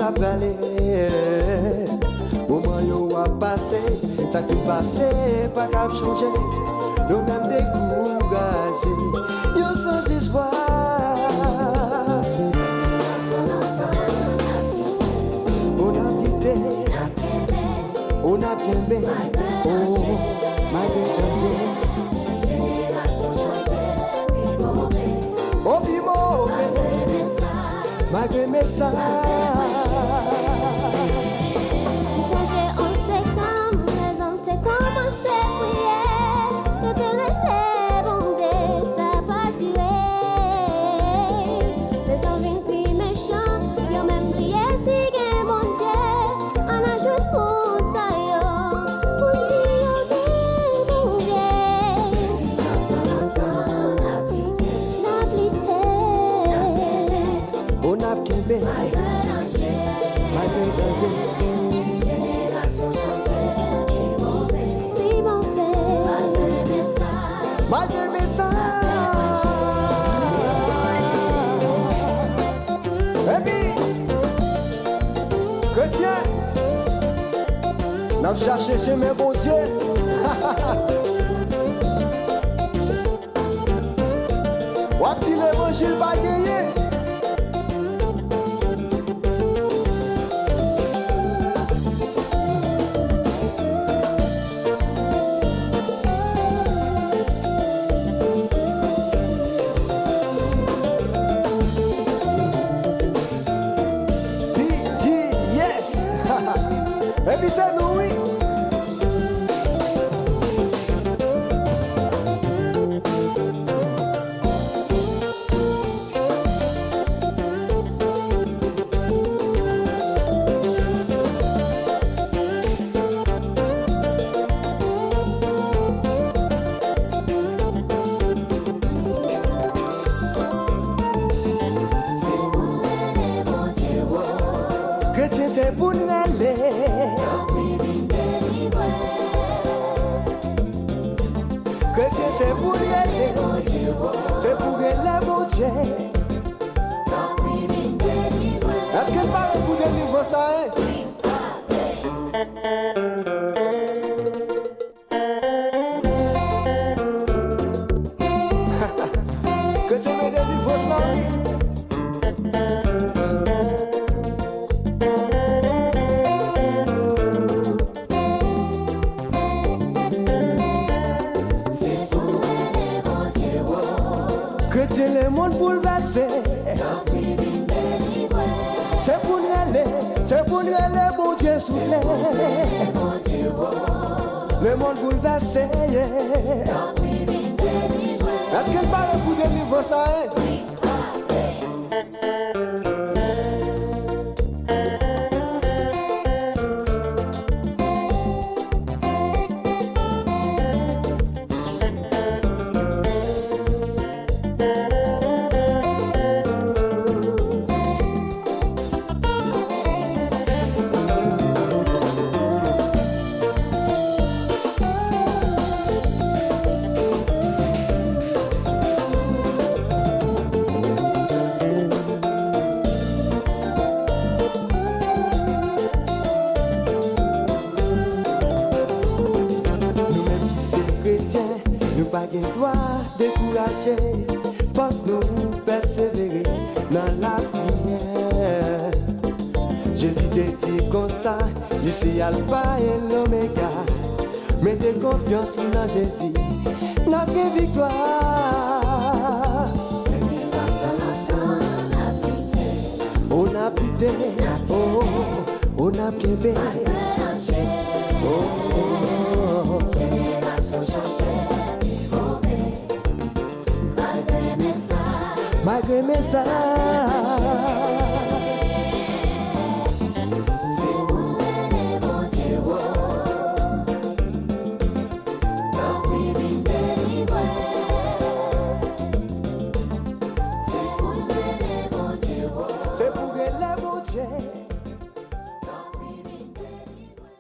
ça va aller. Moment yo a passé, ça qui passé, pas qu'à changer. Nous même découragés, yo sans espoir. On a quitté, on a bien bé, oh, malgré danger. Oh, bi mauvais, malgré mes ça. N'a cherché chez mes bons dieux. Wapti l'évangile va gagner. Yes. Et puis c'est nous, oui. C'est pour nous aller. Chrétien, c'est pour nous aller. C'est pour aller, mon Dieu. Est-ce qu'il parle pour délivrance là? Chrétien, mais délivrance là, oui. Chrétien, le monde bouleversé. C'est pour nous aller, mon Dieu soufflé. Le monde bouleversé. Est-ce qu'il parle pour délivrance là? Nous pas de droit décourager, faut que nous persévérer dans la prière. Jésus te dit comme ça, ici Alpha et l'Oméga. Mettez confiance dans Jésus, notre victoire. On a pité, oh, on a piébé. Malgré mes ça. C'est pour les bons dieux. Tant pis, bien délivré. C'est pour les bons dieux. C'est pour les bons dieux. Tant pis, bien délivré.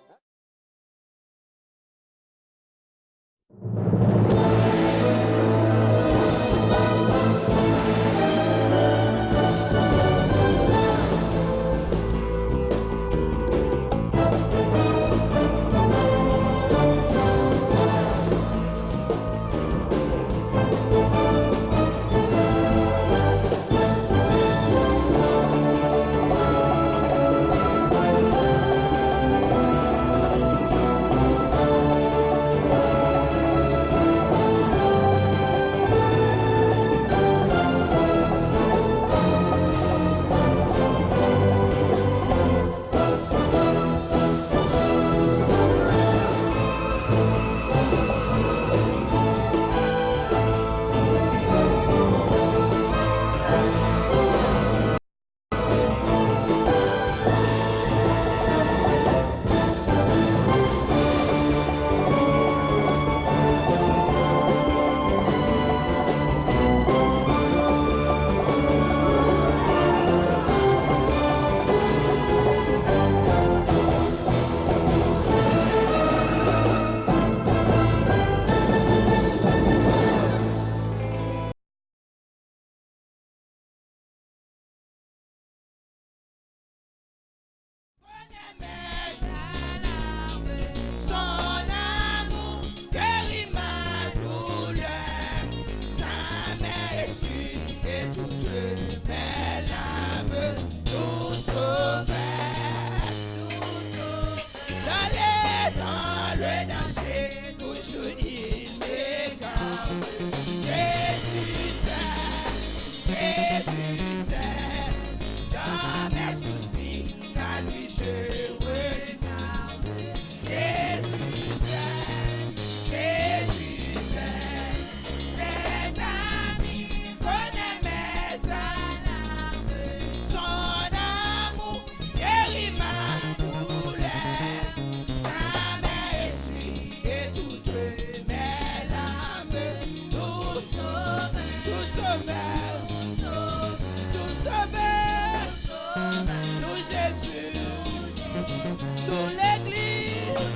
Toute l'église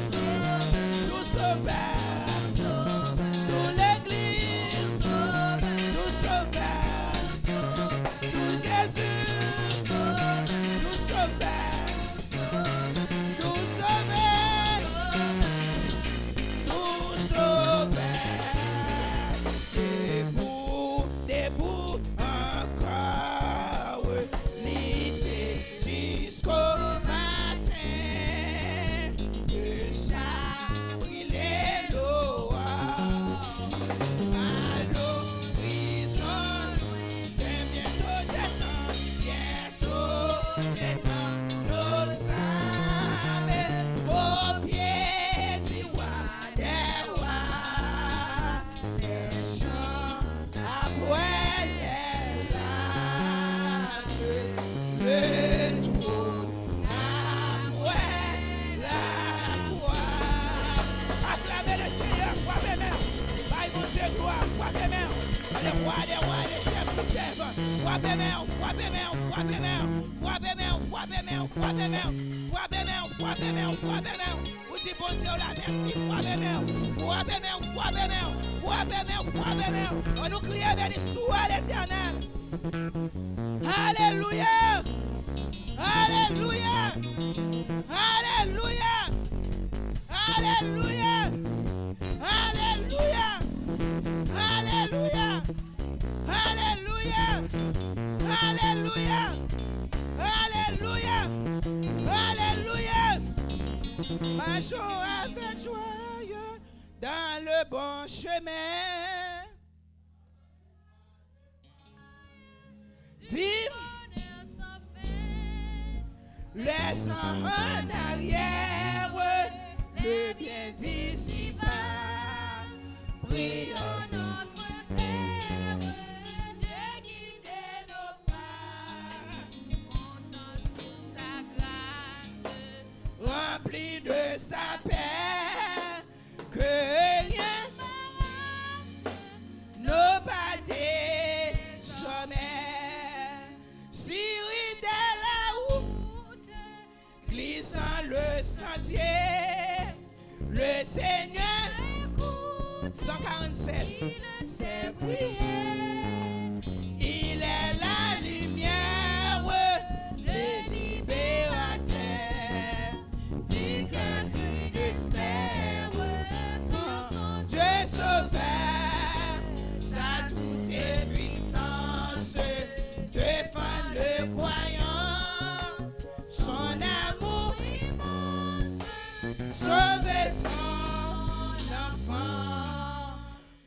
nous sauveur. Toute l'église nous sauveur. Tout Jésus nous sauveur. Nous sauveur. Nous sauveur. Debout encore. L'idée jusqu'au matin. Le chat brûlait l'eau. Allô, prison. Bientôt j'attends nos âmes au pied du roi des rois. Les chants après les larmes, le trône après la croix. Acclamez le Seigneur, frappez main. Bye mon Dieu, gloire, frappez main. Les rois des rois, les chefs des chefs. Frappez main, frappez main, frappez main. Frappez main, frappez main, frappez main. Frappez main, frappez main, frappez main. Vous dites bon Dieu la merci, frappez main. Frappez main, frappez main. Frappez main, frappez main. On nous crie béni soit l'Éternel. Alléluia. Alléluia. Alléluia. Alléluia. Alléluia. Alléluia. Alléluia. Alléluia. Alléluia. Alléluia. Marchons avec joyeux dans le bon chemin. Dis, laisse en arrière le bien d'ici-bas. Prions notre Père de guider nos pas. On donne sa grâce, rempli de sa paix, que rien nos pas désormais. Siri de la route, glissant le sentier, le Seigneur écoute. 147, c'est prier. Il est la lumière, le libérateur. Dit qu'un cri d'espère, Dieu sauveur, sa toute puissance défend le croyant. Son amour immense sauve son enfant.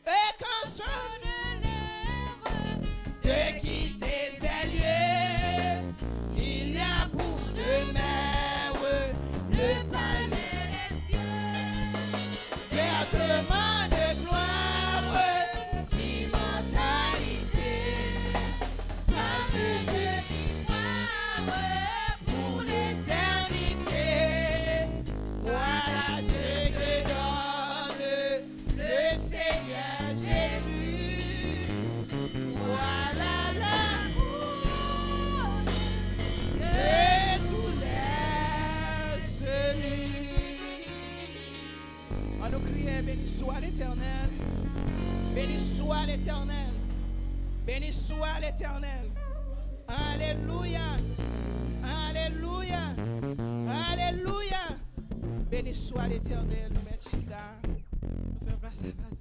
Et quand sonne l'heure de quitter ces lieux, il y a pour demeure le palais des cieux. Versement de gloire, d'immortalité, partie de victoire pour l'éternité. Voilà ce que donne le Seigneur Jésus. Voilà l'amour de tous les celui. On nous criait, béni soit l'Éternel. Béni soit l'Éternel. Béni soit l'Éternel. Alléluia. Alléluia. Alléluia. Béni soit l'Éternel. Merci, Chida. Nous faisons place à place.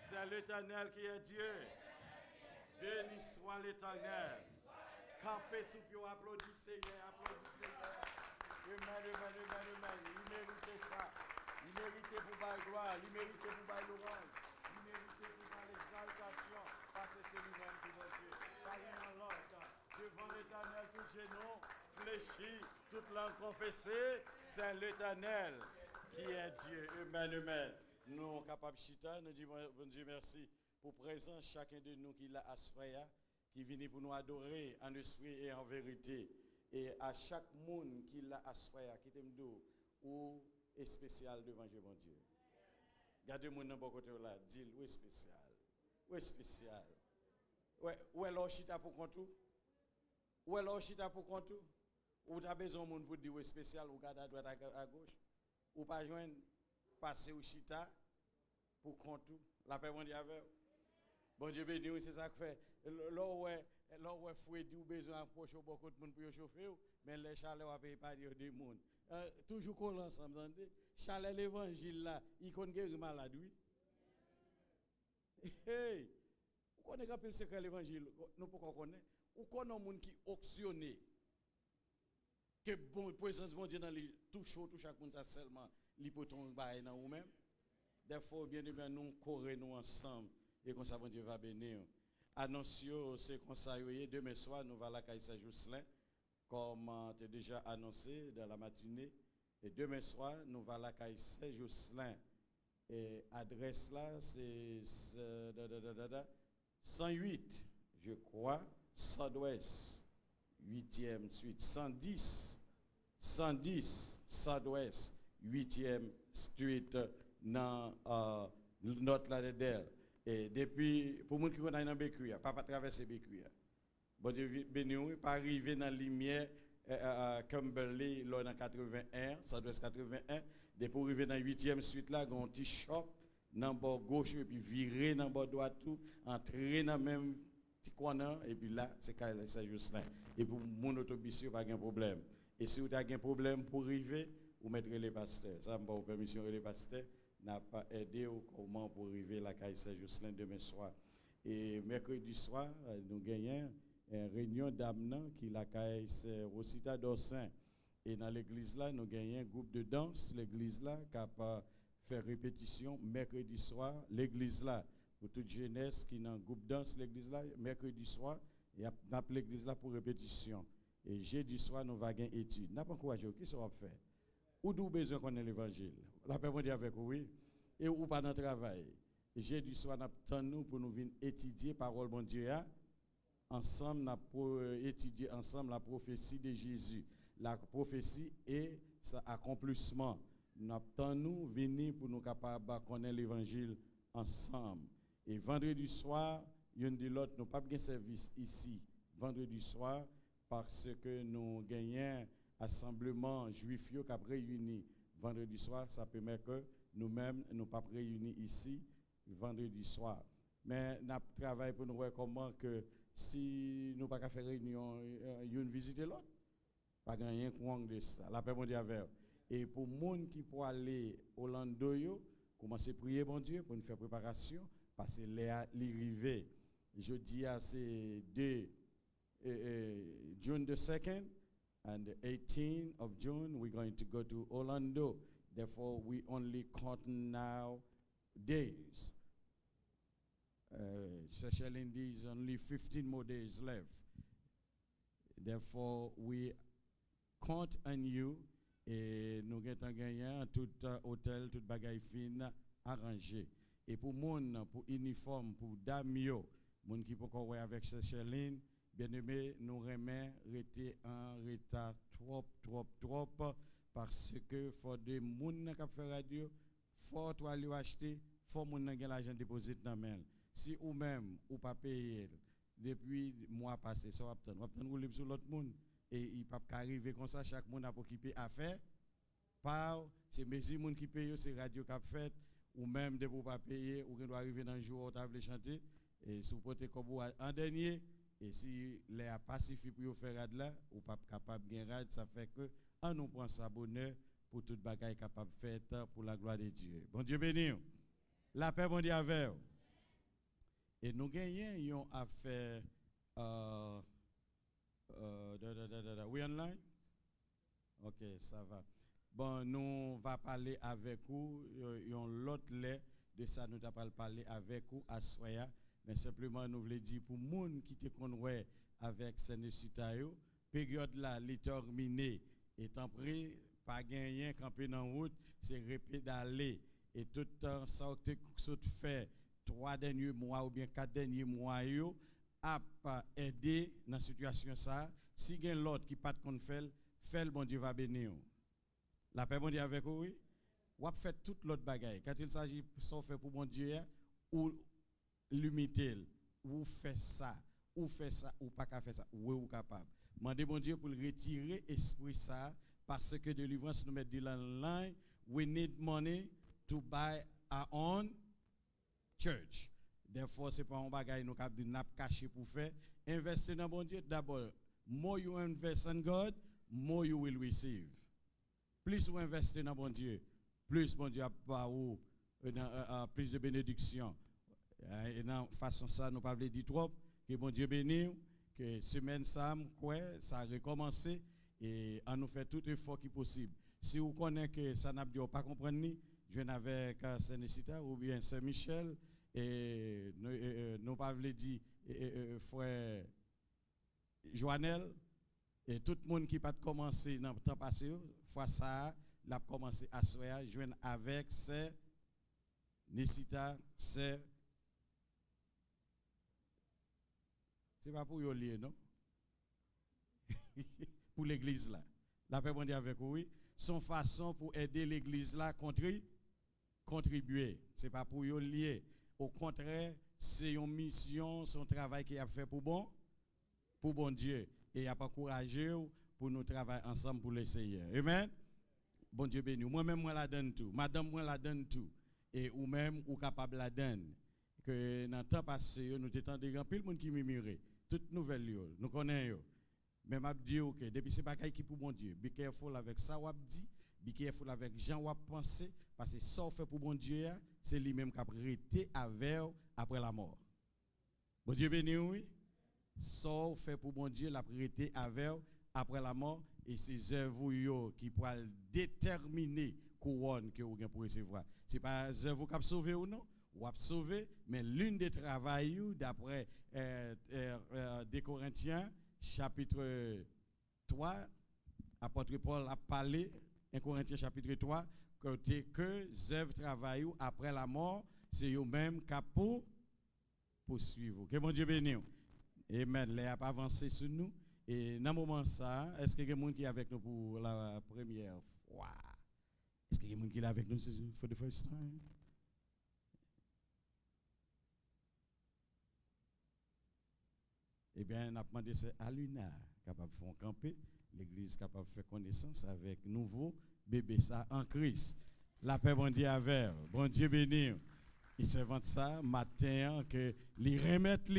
C'est l'Éternel qui est Dieu. Béni soit l'Éternel. Campez sous pied, applaudissez, applaudissez. Amen, amen, amen, amen. Il mérite ça. mérite pour la gloire, il mérite pour la louange, il mérite pour l'exaltation, parce que c'est lui-même qui est Dieu. Car il en l'autre, devant l'Éternel, tout genou fléchi, toute langue confessée, c'est l'Éternel qui est Dieu. Amen, amen. Nous sommes capables de chita, nous disons, bon Dieu, merci pour présence chacun de nous qui l'a assoya, qui vient pour nous adorer en esprit et en vérité. Et à chaque monde qui l'a assoya, qui t'aime d'eau, ou est spécial devant Dieu, mon Dieu. Gardez mon nom côté là, dis où est spécial. Où est spécial. Où est l'orchita pour compte tout? Où est l'orchita pour compte tout? Ou t'as besoin de monde pour dire où est spécial, ou garde à droite à gauche? Ou pas joindre passer au chita pour compte tout? La paix, mon Dieu, avec. Bon Dieu béni, c'est ça que fait. Là où est fouet, ou besoin d'approcher beaucoup de monde pour chauffer, mais les chaleurs ne payent pas des monde. Toujours qu'on ensemble, entendez? Chalet l'évangile là, il connaît guérir malade, oui. Hey! Vous connaissez un peu le secret de l'évangile? Nous pouvons connaître. Ou connaît un monde qui auctionné. Que bon, présence bon Dieu dans les tout chaud, tout chaque monde, ça seulement, l'hypothèse dans vous-même. Des fois, bien aimé, nous corrons nous ensemble. Et comme ça, bon Dieu va bénir. Annoncio, c'est comme ça, demain soir, nous allons à la Caïssa Jousselin, comme tu as déjà annoncé dans la matinée. Et demain soir, nous allons à la Caïssa Jousselin. Et adresse là, c'est 108, je crois, Sud-Ouest, 8e suite, 110, Sud-Ouest, 8e street, dans notre là-dedans. Et depuis, pour moi qui connaissent dans Bécuya, pas traverser Bécuya. Bon Dieu béni, pas arriver dans la lumière Kimberley, là dans 81, Sud-Ouest 81, de pour arriver dans 8e suite là, un petit shop dans le bord gauche et puis virer dans le bord droit tout, entrer dans le même petit corner et puis là, c'est juste là. Et pour mon autobus, pas de problème. Et si vous avez un problème pour arriver, vous mettrez les pasteurs. Ça me pas permission les pasteurs n'a pas aidé au comment pour arriver à la Caïssa Jousselin demain soir. Et mercredi soir, nous gagnons une réunion d'amenants qui la Caïssa Rosita d'Ossin. Et dans l'église là, nous gagnons un groupe de danse, l'église là, qui a fait répétition mercredi soir, l'église là, pour toute jeunesse qui est dans un groupe de danse, l'église là, mercredi soir, et a l'église là pour répétition. Et jeudi soir, nous allons gagner études. N'a pas encouragé, qui sera fait? Ou d'où besoin qu'on ait l'évangile? La paix dit avec oui. Et ou pas dans le travail. Jeudi soir, nous pour nous venir étudier parole bon Dieu. Ensemble, nous étudier ensemble la prophétie de Jésus. La prophétie et son accomplissement. Nous venir pour nous capables de connaître l'évangile ensemble. Et vendredi soir, il y a l'autre, nous pas de service ici. Vendredi soir, parce que nous gagnons assemblement juif qui a réuni vendredi soir, ça permet que nous-mêmes nous pas réunis ici vendredi soir. Mais nous travaillons pour nous voir comment que si nous pas faire réunion, une visite l'autre, pas rien de ça. La paix mon Dieu avec. Et pour les gens qui pour aller au Orlando, commencer à prier bon Dieu pour nous faire préparation parce que l'arrivée jeudi c'est 2 June the 2nd. And the 18th of June, we're going to go to Orlando. Therefore, we only count now days. Seychelles is only 15 more days left. Therefore, we count on you. Et nous avons gagné tout hôtel, tout bagaille fine arrangé. Et pour moun, pour uniforme, pour damio, moun qui peut courir avec Seychelles, bien aimé, nous remet rester en retard trop parce que faut des moun qui fait radio, faut toi lui acheter, faut moun qui l'argent déposé dans main. Si ou même ou pas payer depuis mois passé, ça va obtenir libre sur l'autre monde et il pas arriver comme ça chaque monde a occupé affaire par c'est mesures moun qui paye c'est radio qui fait ou même de pour pas payer ou doit arriver dans jour où table chanter et sous porter comme en dernier. Et si les pacifiques pour faire là, ou pas capable de rad, ça fait que on nous prend ça bonheur pour toute bagaille capable de faire pour la gloire de Dieu. Bon Dieu béni. La paix bon Dieu avec. Et nous gagnons une affaire oui online. OK, ça va. Bon, nous va parler avec vous, l'autre lait de ça, nous allons parler avec vous à Soya, mais simplement nous voulons dire pour les gens qui te connaissent avec Sénécitayo, période là, les terminée, étant pris, pas gagné, camper dans la route, c'est répédaler, et tout le temps, ça fait 3 derniers mois ou bien 4 derniers mois, a aider dans la situation ça. Si il y a l'autre qui pas de fait, le bon Dieu va bénir. La paix bon Dieu avec vous, oui. Ou fait toute l'autre bagaille. Quand il s'agit de faire pour bon Dieu, ou limiter, ou fait ça, ou pas qu'à faire ça, ou capable. Mandez bon Dieu pour retirer esprit ça, parce que délivrance nous met de l'online. We need money to buy our own church. Therefore, ce n'est pas un bagage nous avons n'a caché pour faire. Investir dans bon Dieu, d'abord, more you invest in God, more you will receive. Plus vous investissez dans bon Dieu, plus bon Dieu a plus de bénédictions. Et dans façon ça, nous ne pouvons pas dire trop, que bon Dieu bénisse, que semaine ça a recommencé et on nous fait tout effort qui est possible. Si vous connaissez que ça n'a pas compris, je viens avec Saint-Nécita ou bien Saint-Michel, et nous pas dire frère Joannel, et tout le monde qui pas commencé dans le temps passé, fois ça, l'a commencé à soir, joindre avec Saint-Nécita, c'est pas pour y lier, non? Pour l'église là. La paix bon Dieu avec vous, oui. Son façon pour aider l'église là contribuer. C'est pas pour y lier. Au contraire, c'est une mission, son travail qu'il a fait pour bon Dieu. Et il a encouragé pour nous travailler ensemble pour l'essayer. Amen. Bon Dieu béni. Moi-même, moi la donne tout. Madame, moi la donne tout. Et ou même, ou capable la donne. Que dans le temps passé, nous étions des gens, pile monde qui mimirait. Toutes nouvelles, nous connaissons. Mais je dis que depuis ce bagage qui pour bon Dieu, be careful avec ça ou dit, be careful avec Jean ou penser, parce que ça fait pour bon Dieu, c'est lui-même qui a arrêté avec après la mort. Bon Dieu béni, oui. Ça fait pour bon Dieu, l'a arrêté avec après la mort, et c'est œuvres qui pourra déterminer couronne que vous avez pour recevoir. Ce n'est pas œuvres qui a sauvé ou non, ou a sauvé, mais l'une des travails d'après des Corinthiens, chapitre 3, apôtre Paul a parlé, 1 Corinthiens chapitre 3, que œuvres travaillent après la mort, c'est eux-mêmes qui pour poursuivre. Que mon Dieu bénisse. Amen. Les a avancé sur nous. Et dans ce moment ça, est-ce qu'il y a quelqu'un qui est avec nous pour la première fois? Est-ce qu'il y a quelqu'un qui est avec nous for the first time? Eh bien, on a demandé à Luna, capable de faire camper, l'église capable de faire connaissance avec nouveau bébé ça en Christ. La paix, bon Dieu, avec. Bon Dieu béni. Il se vante ça matin que les remettre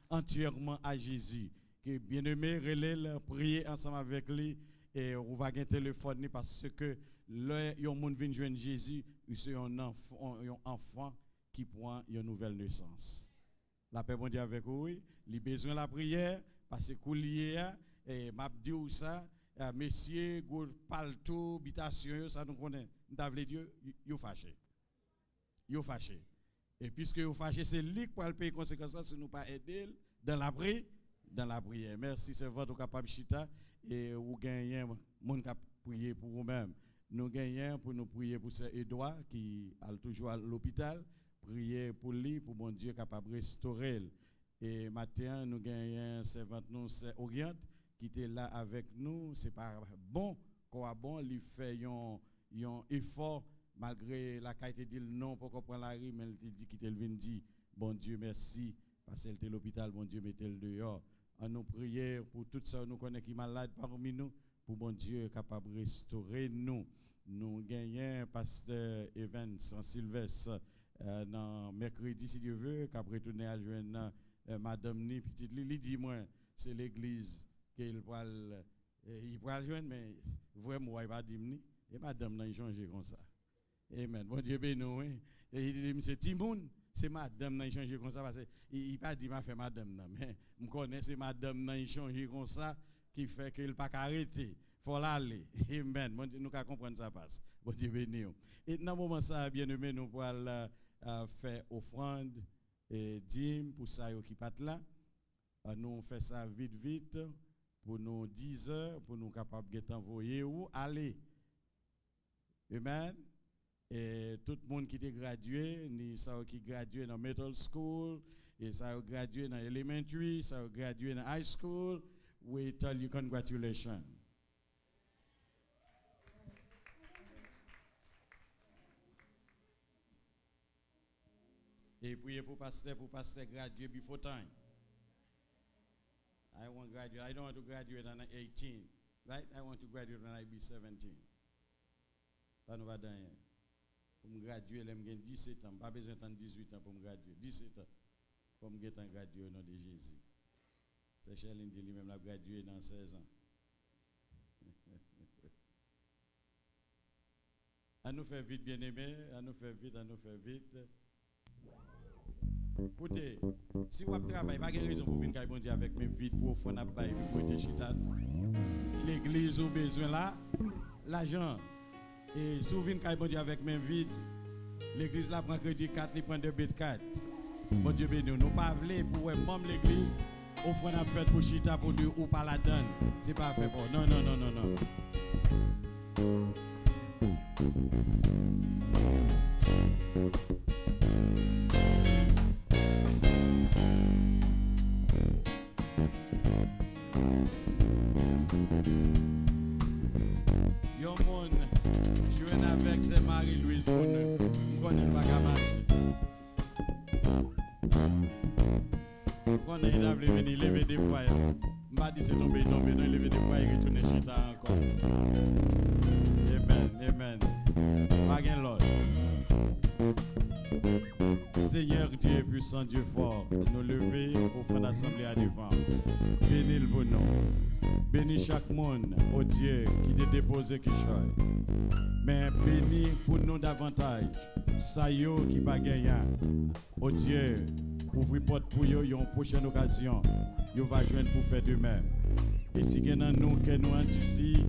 entièrement à Jésus. Que bien-aimé, relève, prier ensemble avec lui et on va gagner téléphone parce que le monde vient joindre Jésus, c'est un enfant qui prend une nouvelle naissance. La paix bon Dieu avec vous, oui. Il a besoin de la prière parce que coulier et m'a dit ça, messieurs, palto, habitation, ça nous connaît. Nous Dieu, yo fâché. Yo fâché. Et puisque yo fâché, c'est lui qui va payer conséquences si nous pas aider dans la prière. Merci, c'est votre capable chita et vous gagnez mon cap prier pour vous-même. Nous gagnons pour nous prier pour ce Edouard qui est toujours à l'hôpital. Prier pour lui, pour mon Dieu capable de restaurer. Et matin, nous gagnons servant nous, c'est Orient, qui était là avec nous. C'est pas bon, quoi bon, il fait un effort, malgré la qualité dit non pour comprendre la rime, mais il dit qu'il te vient dit, bon Dieu, merci, parce qu'elle était à l'hôpital, bon Dieu, mettez-le dehors. En nous prier pour tout ça, nous connaissons qui est malade parmi nous, pour bon Dieu capable de restaurer nous. Nous gagnons pasteur Evans en Sylvestre. Dans mercredi, si Dieu veut, qu'après tourner à joindre Madame Ni, petite Lili, dis-moi, c'est l'église qu'il va joindre, mais vraiment, il va dire Ni, et Madame n'a changé comme ça. Amen. Bon Dieu béni, et il dit, c'est Timoun, c'est Madame n'a changé comme ça, parce qu'il n'a pas dit, m'a fait Madame, mais je connais, c'est Madame n'a changé comme ça, qui fait qu'il n'a pas arrêté. faut l'aller. Amen. Bon Dieu, nous qu'à comprendre ça passe. Bon Dieu béni. Et dans le moment ça, bien aimé, nous allons faire offrande et dîme pour ça qui pas là. Nous fait ça vite pour nous 10 heures pour nous capables de envoyer où aller. Amen. Et tout le monde qui est gradué, ni ça qui gradué dans middle school, et ça a gradué dans elementary, ça a gradué dans high school, we tell you congratulations. Et priez pour pasteur graduer before time. I want to graduate. I don't want to graduate when I'm 18, right? I want to graduate when I be 17. Ça nous va dans rien. Pour me graduer, j'ai 17 ans. Pas besoin de 18 ans pour me graduer. 17 ans. Pour me graduer au nom de Jésus. C'est Chéline dit lui-même l'a gradué dans 16 ans. À nous faire vite, bien aimé. À nous faire vite. Écoutez, si vous travaillez, pas de raison pour venir avec mes vides pour faire un bail pour être chitan. L'église a besoin là, l'argent. Et si vous venez avec mes vides, l'église là prend crédit 4, il prend 2 bêtes 4. Bon Dieu béni, nous pas voulons pour même l'église, offrande à faire pour chita pour Dieu ou pas la donne. C'est pas fait pour. Non. Yo mon, je viens avec c'est Marie-Louise pour nous. On connaît pas qu'à marcher. Quand on a venir lever des fois, on va dire c'est tombé, non, lever des fois et retourner chez toi encore. Amen. Pas gain l'autre. Seigneur Dieu puissant, Dieu fort, nous lever au fond d'assemblée à devant. Bénis le bon nom. Bénis chaque monde, oh Dieu, qui t'a déposé quelque chose. Mais bénis pour nous davantage. Ça y est qui va gagner. Oh Dieu, ouvrez porte pour eux, une prochaine occasion. Ils vont joindre pour faire de même. Et si nous que nous endurcis,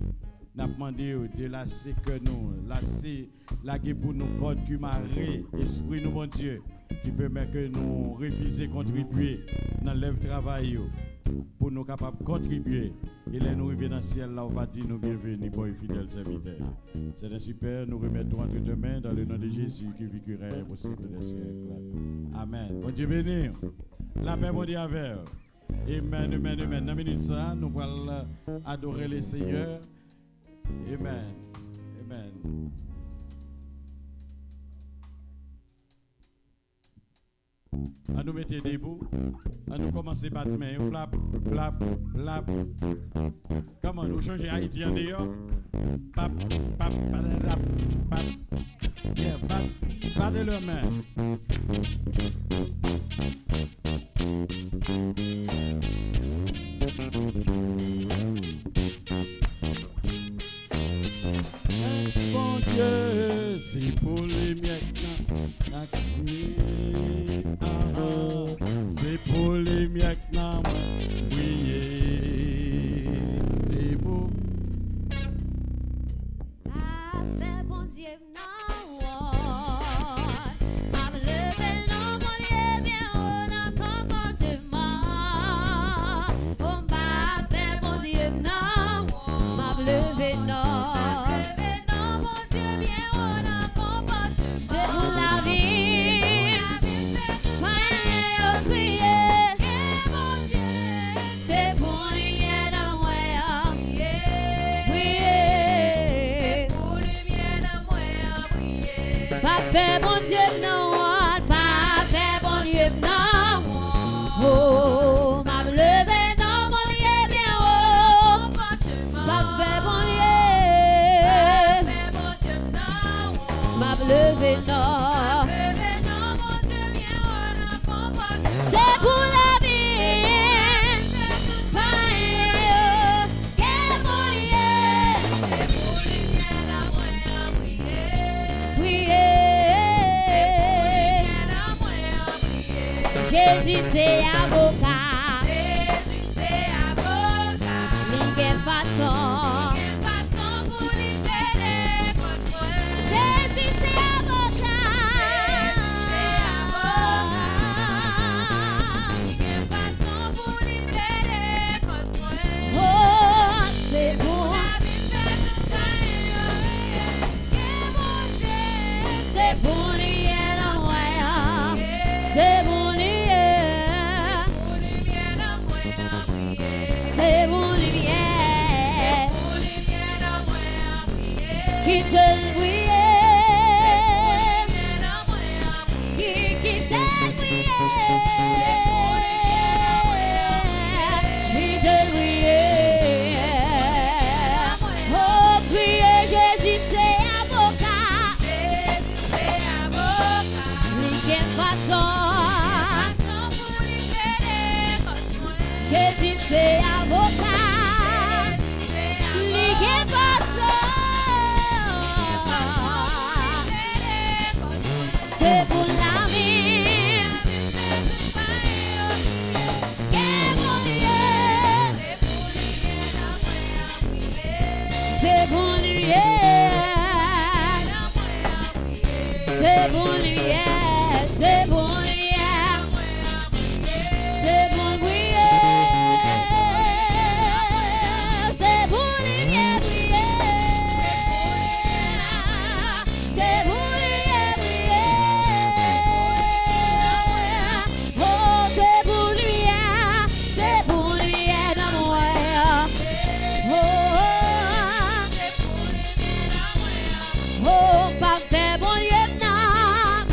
nous demandé de lasser que nous, lasser la guerre pour nous code qui marée, esprit nous, mon Dieu, qui permet que nous refusions de contribuer dans le travail pour nous capables de contribuer. Et là, nous revenons dans le ciel, là, on va dire nous bienvenue, bon et fidèles serviteurs. C'est un super, nous remettons entre deux mains dans le nom de Jésus qui vit impossible des siècles. Amen. Bon Dieu béni. La paix, bon Dieu, avec. Amen. Dans la minute ça, nous allons adorer le Seigneur. Amen. À nous mettre debout, à nous commencer à battre main, blap. Comment nous changer Haïti en dehors? Pap, yeah, battez le main. Bon Dieu, c'est pour les miettes, c'est pour les miettes, oui, c'est beau. Fait bon Dieu, non, I'm living on mon Dieu, bien on a comportement. On m'a fait bon Dieu, non, I'm living non. Fait bon Dieu non, pas fait bon Dieu non. Oh, m'a levé non mon Dieu bien haut. Pas fait bon Dieu, m'a levé non. C'est pour la vie, pas que mon Dieu. Jésus c'est avocat. Ligue façon. bon lié dans moi, c'est bon lié, c'est bon lié, qui te brille, qui te brille, qui te brille. Oh, priez Jésus, c'est avocat. Ligue façon. Jésus, c'est avocat. Ligue façon. C'est pour la vie. C'est bon lié, c'est bon lié, c'est bon lié, c'est bon lié, c'est bon lié, c'est bon lié, oh c'est bon lié dans moi. Oh, parfait bon lieutenant,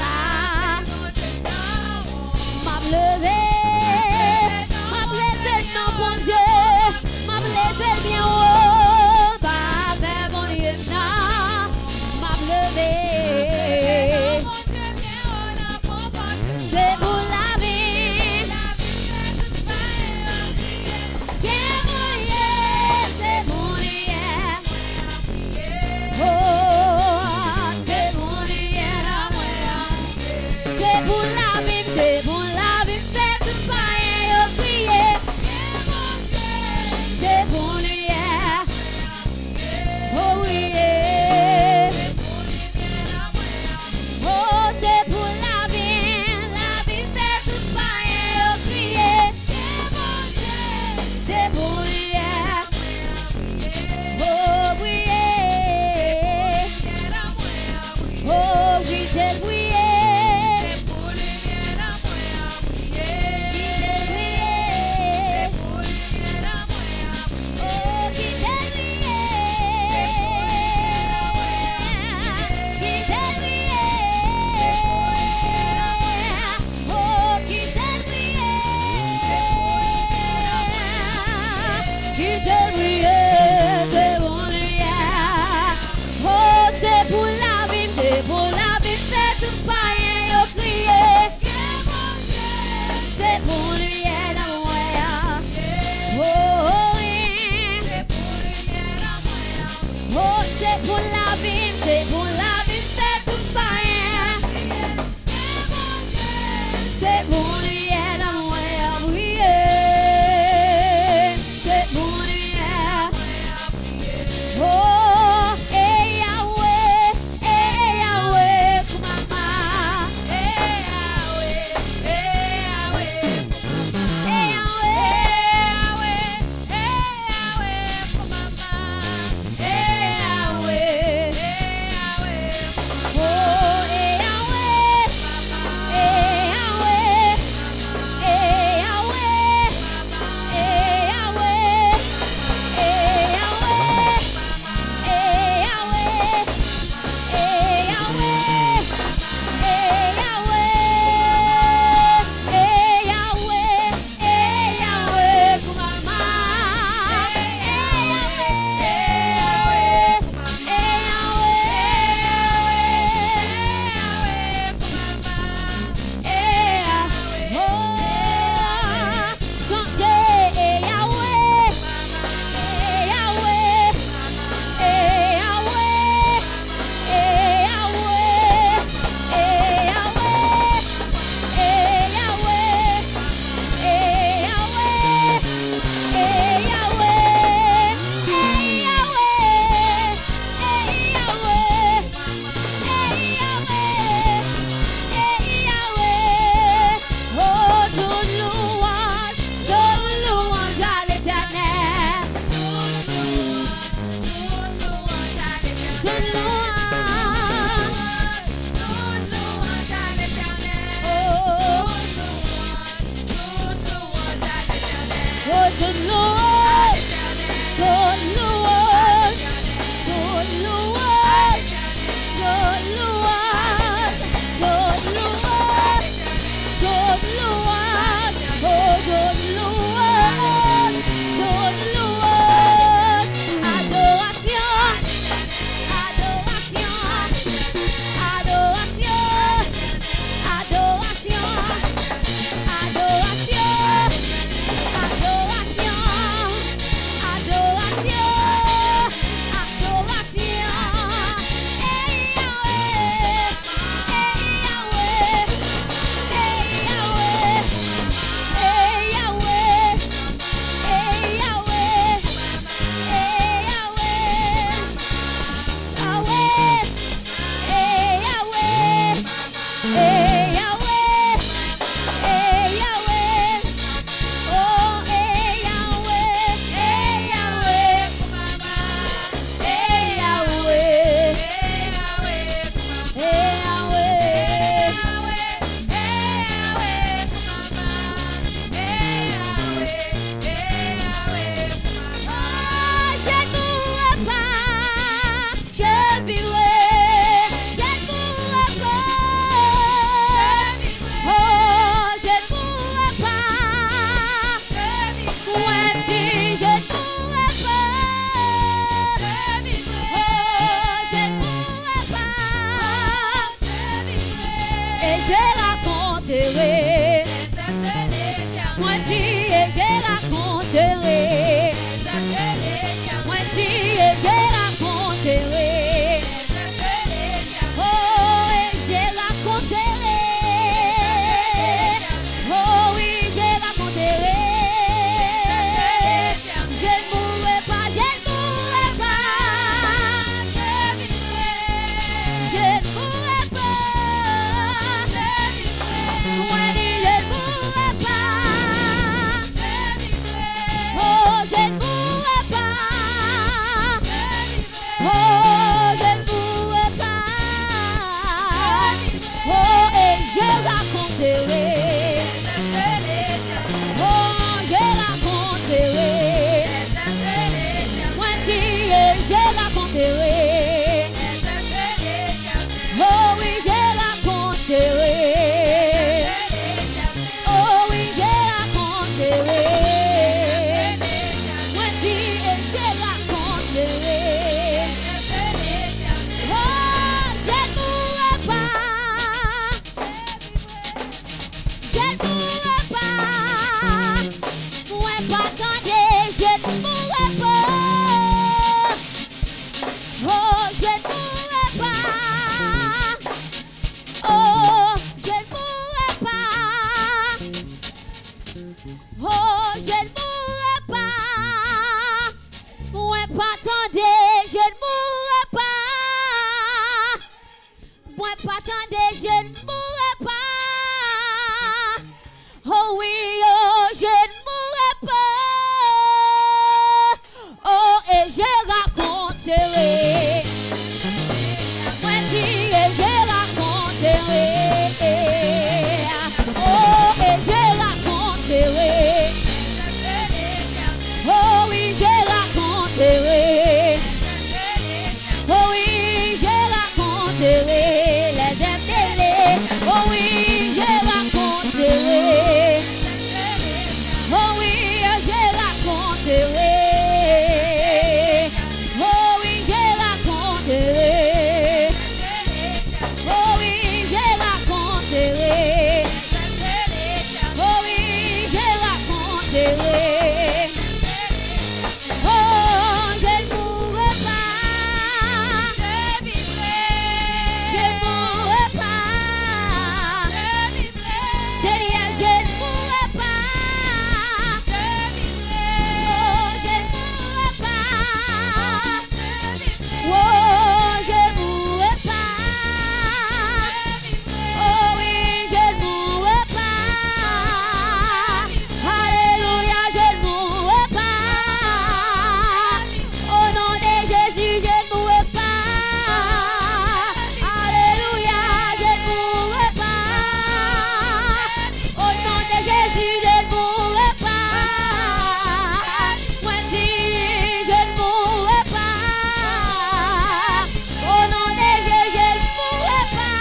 raconterai. Moi si je raconterai. Oh, et je raconterai. Oh oui, je raconterai. Je ne mourrai pas, je ne mourrai pas. Je ne mourrai pas. Moi ni je ne mourrai pas. Oh, je ne mourrai pas. Oh, je ne mourrai pas. Oh, et je raconterai. Oh, je raconterai. Moi qui je raconterai. Oh oui, je raconterai. Oh oui, je raconterai. Moi qui je raconterai. Oh, je ne mourrai pas. Je ne mourrai pas. Moi pas attendez, je ne mourrai pas. Oh, je ne mourrai pas. Oh, je ne mourrai pas. Oh, je ne mourrai pas. Moi pas attendez, je ne mourrai pas. Moi pas attendez, je ne mourrai pas. Oh oui, oh, je ne mourrai pas. Oh, et je raconterai. Moi si je raconterai. Oh, et je raconterai. Oh oui, je raconterai. Oh oui, je raconterai. Les aimes-les. Oh oui, je raconterai. Oh oui, je raconterai. Oh oui, je raconterai. Oh oui, je raconterai. Oh oui, je raconterai. Oh, je ne mourrai pas. Je ne mourrai pas. Seigneur, je ne mourrai pas. Oh, je ne mourrai pas. Oh, je ne mourrai pas. Oh oui, je ne mourrai pas. Alléluia, je ne mourrai pas. Au nom de Jésus, je ne mourrai pas. Alléluia, je ne mourrai pas. Au nom de Jésus, je ne mourrai pas. Moi si je ne mourrai pas. Au nom de Jésus, je ne mourrai pas.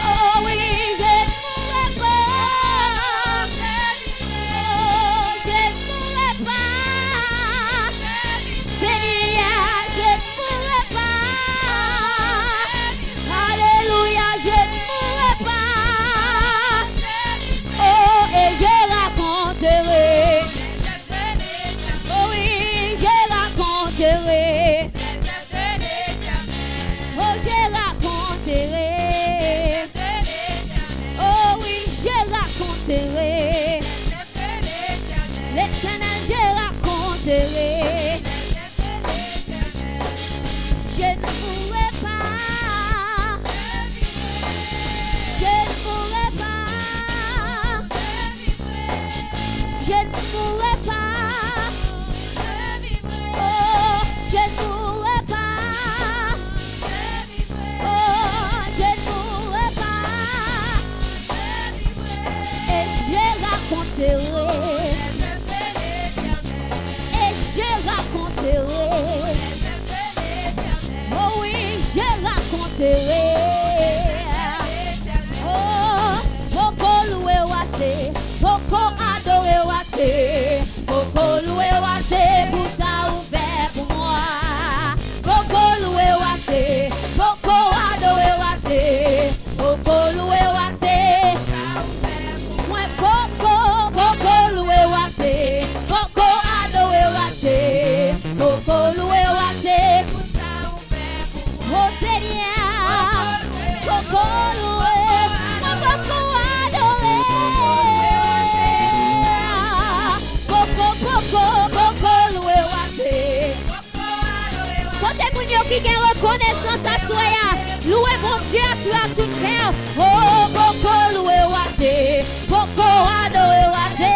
Oh oui, je ne mourrai pas. Oh, je ne mourrai pas. Seigneur, je ne mourrai pas. Alléluia, je ne mourrai pas. Oh, et je raconterai. Oh oui, je raconterai. Oh, je raconterai. Oh oui, je raconterai. L'Éternel, je raconterai. Je ne mourrai pas. Je ne mourrai pas. Je ne mourrai pas. Oh, je ne mourrai pas. Oh, je ne mourrai pas. Et je raconterai. Et je raconterai. Oh oui, je raconterai. Oh, Poko loué wate, Poko adoré wate, Poko loué wate, pour ça ouvert pour moi. Poko loué wate, Poko adoré wate, Poko loué wate, moi Poko loué wate. reconnaissance à toi. Louez mon Dieu à toi tout cœur. Oh, beaucoup louer Wate. Beaucoup adorer Wate.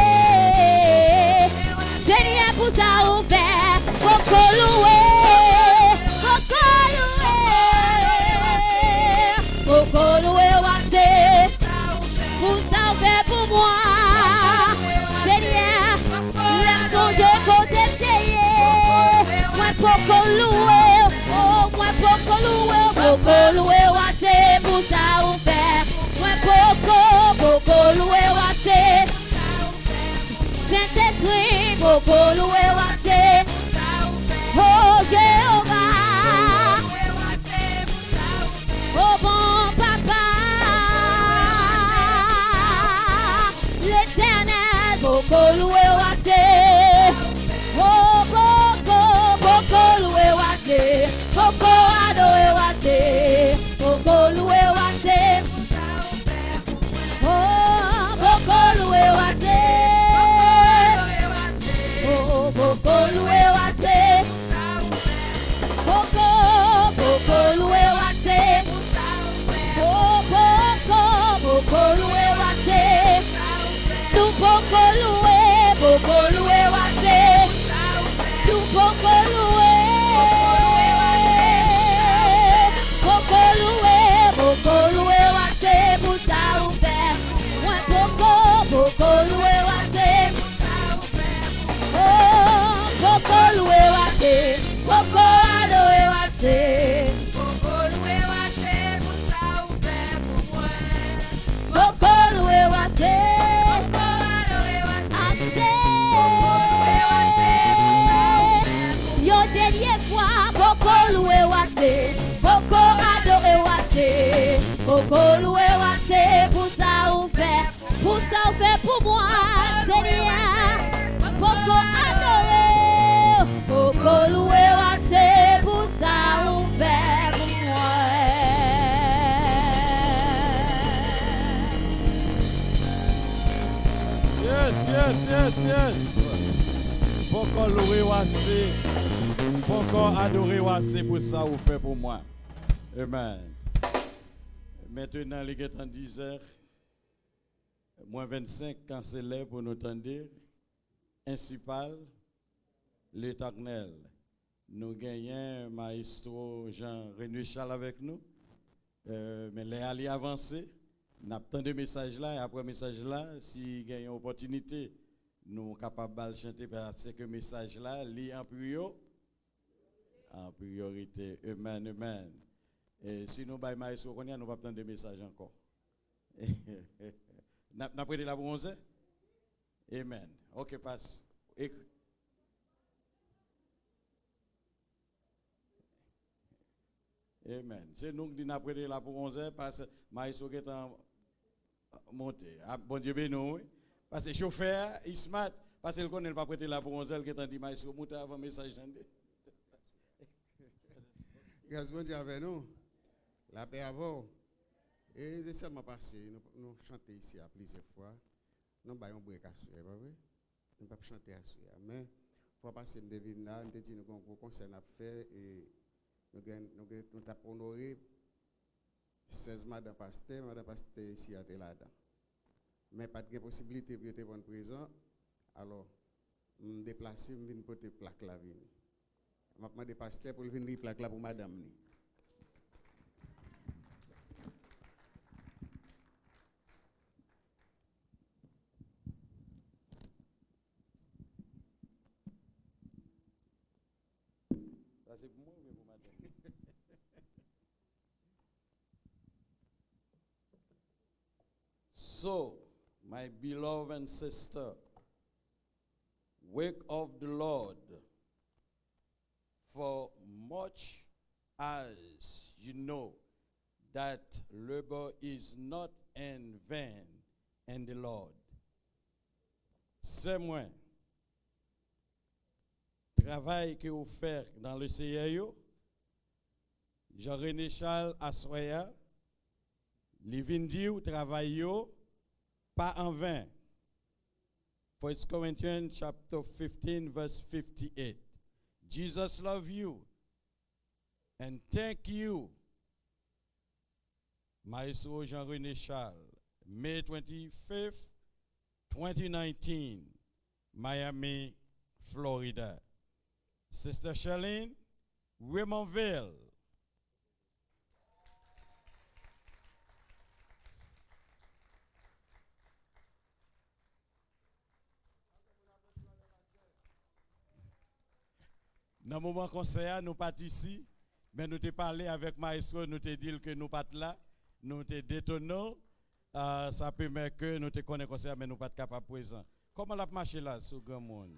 Seigneur pour ta ouvert. Beaucoup louer. Beaucoup louer. Beaucoup louer Wate. Pour ta ouvert pour moi. Seigneur, l'aime songer côté payé. Moi beaucoup louer. Oh, moi beaucoup louer Wate. Pour ta ouvert. Moi beaucoup louer Wate. Saint-Esprit, beaucoup louer Wate. Oh Jéhovah, oh bon papa, l'Éternel, beaucoup louer Wate. Oh beaucoup louer Wate. Beaucoup adorer Wate. Beaucoup louer Wate. Oh beaucoup louer Wate. Oh, beaucoup louer Wate. Beaucoup louer Wate. Oh, beaucoup louer Wate. Tout beaucoup louer Wate. Tout beaucoup louer. Beaucoup louer Wate. Pour ta ouvert. Moi, beaucoup louer Wate. Oh, beaucoup louer Wate, beaucoup adorer Wate. Beaucoup louer Wate, pour ça ouvert pour moi. Beaucoup louer Wate, beaucoup adorer Wate. Yo dernière fois, beaucoup louer Wate, beaucoup adorer Wate. Beaucoup louer Wate, pour ça ouvert pour moi, Seigneur. Beaucoup adoré, beaucoup loué Wate, pour ça ouvert pour moi. Yes. Beaucoup loué Wate, beaucoup adoré Wate pour ça ou fait pour moi. Amen. Maintenant, il est en 10h, moins 25, quand c'est l'heure pour nous tendre. Ainsi parle l'Éternel. Nous gagnons maestro Jean-René Charles avec nous. Mais les alliés avancés, nous avons de messages là. Et après le message là, si nous avons une opportunité, nous sommes capables de chanter parce que le message là, lit en priorité. Amen. Et si nous avons maestro, nous ne pouvons pas attendre de messages encore. Nous avons prêté la bronze? Amen. Ok, passe. Amen. C'est nous qui avons prêté la pour 11h parce que Maïso est en montée. Bon Dieu béni. Parce que chauffeur, il smart. Parce qu'il ne pas prêter la pour 11h, il est en dit Maïso monte avant message. Grâce bon Dieu avec nous. La paix avant. Et c'est seulement passé. Nous chantons ici à plusieurs fois. Nous avons un break à suivre, pas vrai? Nous ne pouvons pas chanter à suivre. Mais il faut passer une devine là. Nous avons dit que nous avons un gros concert à faire et nous avons honoré 16 madame pasteur ici à Telada. Mais pas de possibilité pour être présent. Alors, je me déplace, je viens porter plaque la vie. Je vais demander pasteur pour venir plaque là pour madame. So, my beloved sister, wake of the Lord, for much as you know that labor is not in vain in the Lord. C'est moi. Travail que vous faites dans le Seigneur, Jean-René Charles Assoya, les vindi ou travail pas en vain. 1 Corinthians chapter 15 verse 58. Jesus love you. And thank you, Maestro Jean-René Charles, May 25th, 2019, Miami, Florida. Sister Charlene, Raymondville. Dans le moment concert, nous pas ici, mais nous t'ai parlé avec Maestro, nous t'ai dit que nous pas là, nous t'ai détonné. Ça permet que nous te connaissons concert, mais nous pas capable présent. Comment la marché là, sur grand monde?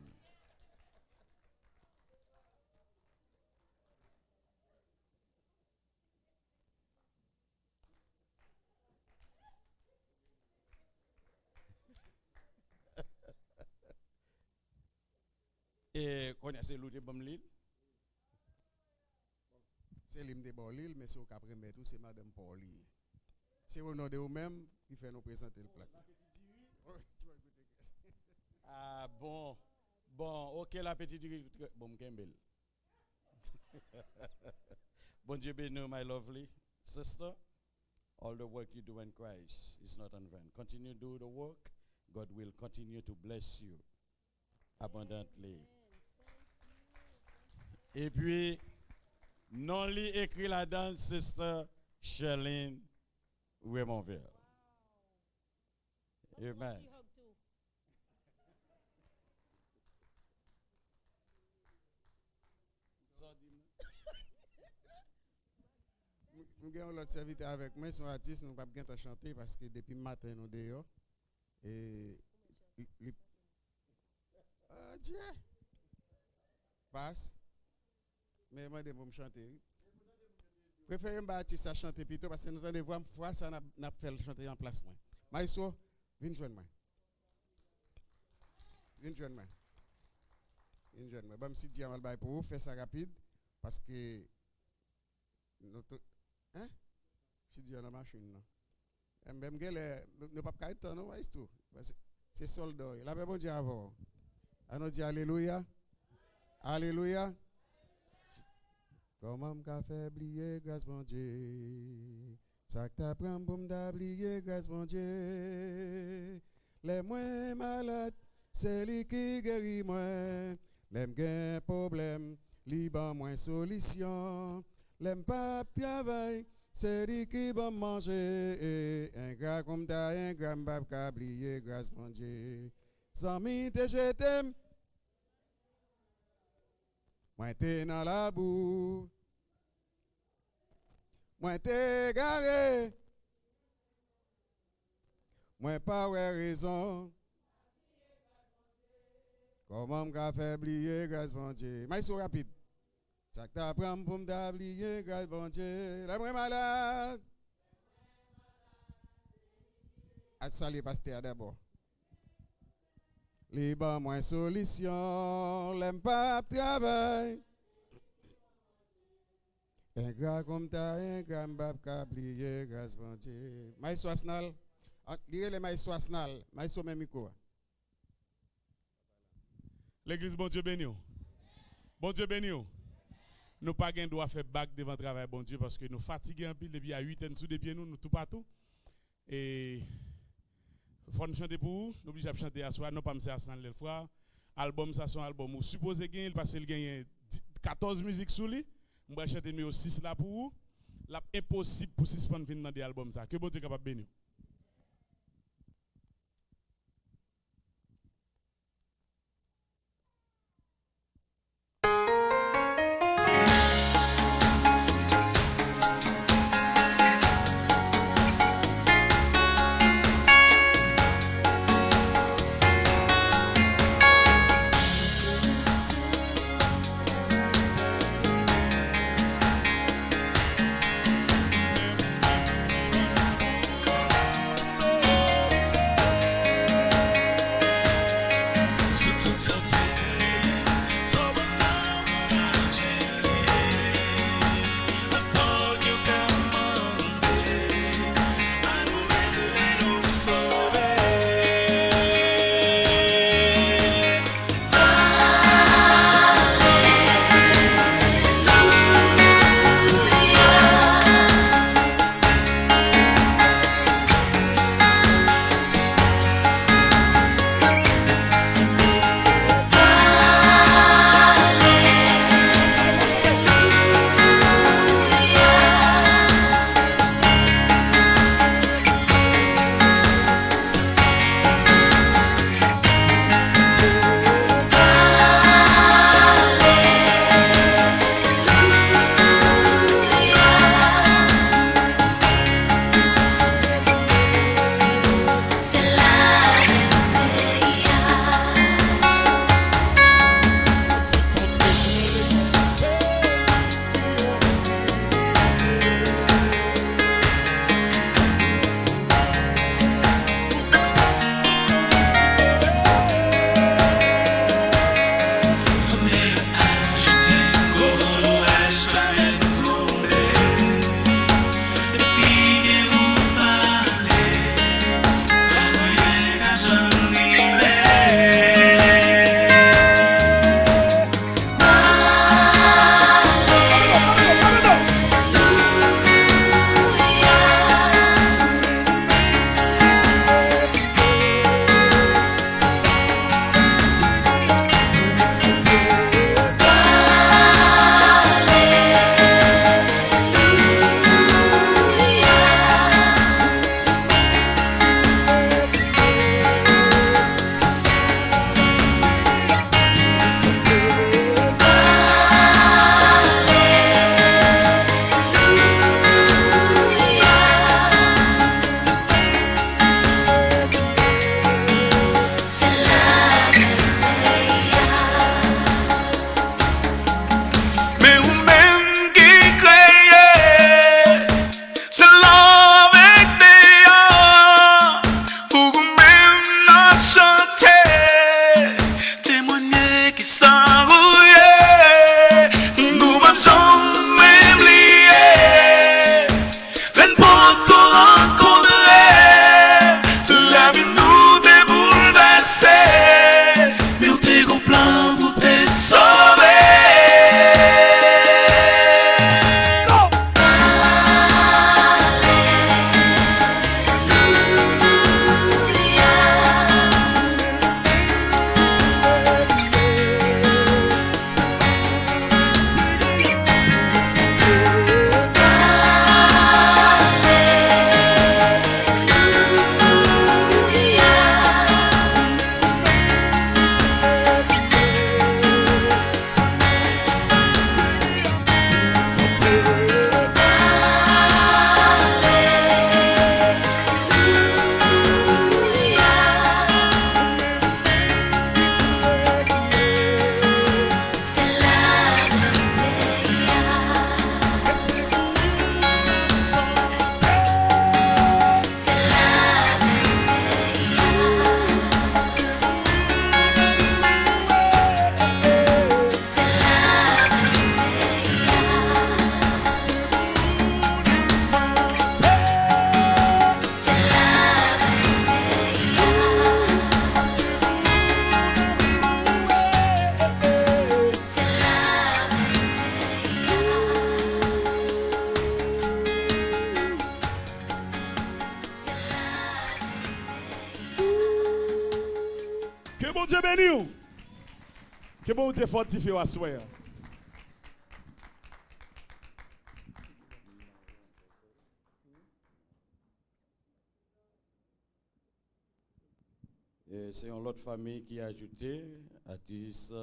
Et connaissez l'outil bon l'île? C'est l'hymne de Bolil, mais c'est au Capri tout, c'est Madame Pauli. C'est au nom de vous-même qui fait nous présenter le plat. Ah bon, ok la petite bon Campbell. Bon Dieu béni, my lovely sister. All the work you do in Christ is not in vain. Continue to do the work. God will continue to bless you abundantly. Et puis, non li écrit là-dedans, Sister Charlene Raymondville. Amen. Nous avons l'autre serviteur avec moi, son artiste, nous ne pouvons pas chanter parce que depuis le matin, nous dehors. Et. Ah, Dieu! Passe. Mais moi, je vais me chanter. Préférez un artiste à chanter plutôt parce que nous allons voir fois ça n'a fait le chanter en place. Maestro, viens joindre moi. Viens joindre moi. Viens joindre moi. Bon, si Dieu m'a pour vous, faites ça rapide parce que. Notre. Hein? Je dis à la machine. Même que ne pas pas être non, Maestro. C'est soldat. La paix bon Dieu avant. On dit Alléluia. Alléluia. Comment m'a fait oublier grâce mon Dieu? Ça que t'apprends pour m'oublier grâce mon Dieu. Les moins malades, c'est lui qui guérit moi. Les m'gain problème, li ban moins solution. Les pas travail, c'est lui qui va manger. Un gars comme t'as un grand bab qui oublier grâce mon Dieu. Sans mi te je t'aime. Moi t'es dans la boue, moi t'es garé, moi pas ouais raison. Comment m'a fait oublier grâce bon Dieu? Mais c'est rapide. Chaque t'apprends pour m'oublier grâce bon Dieu. La moi malade. À saluer pasteur d'abord. Liban moins solution, l'aime pas travail. Un gars comme ta, un grand bab cablier, grâce bon Dieu. Maïso Asnal, lire les Maïso Asnal, Maïso Memiko. L'église, bon Dieu béni. Bon Dieu béni. Nous pas gain droit faire bac devant travail, bon Dieu, parce que nous fatigués un peu depuis à 8 ans sous des pieds, nous tout partout. Et. Faut nous chanter pour vous, nous obligés de chanter à soi, nous pas me faire le frère. Album ça son album ou supposé gagner parce qu'il gagne 14 musiques sous lui. On va chanter numéro 6 là pour vous. Là impossible pour suspendre venir dans des albums ça. Que bon Dieu capable bénir. Dieu béni. Que bon Dieu fortifie à soi. Et c'est une autre famille qui a ajouté, artiste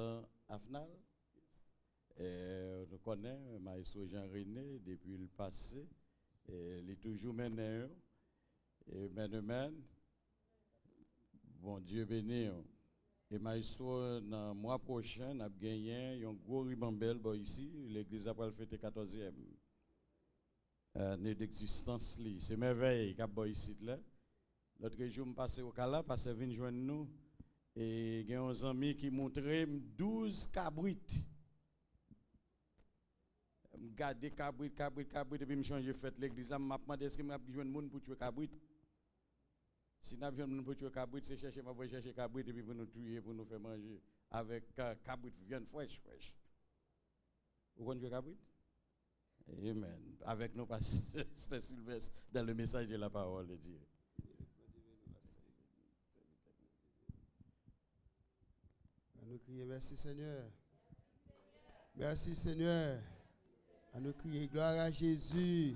Afnal. Et nous connaissons Maestro Jean-René depuis le passé. Et il est toujours mené. Et maintenant, bon Dieu béni. Et Maestro, dans le mois prochain, nous avons gagné un gros ribambelle ici. L'église a fêté 14e année d'existence. C'est merveilleux qu'il y a ici. L'autre jour, je passé au Cala, parce que je joindre nous. Et il y a un ami qui montraient 12 cabrites. Je regarde cabrites, et puis je change fait l'église. Je me demande est-ce que je vais besoin de monde pour tuer cabrites. Si nous avons besoin de monde pour tuer cabrites, c'est chercher cabrites et puis pour nous tuer, pour nous faire manger. Avec cabrites, viande fraîche. Vous connaissez cabrites? Amen. Avec nous, pasteur Sylvestre, dans le message de la parole de Dieu. Nous crier merci Seigneur. Merci Seigneur. À nous crier gloire à Jésus.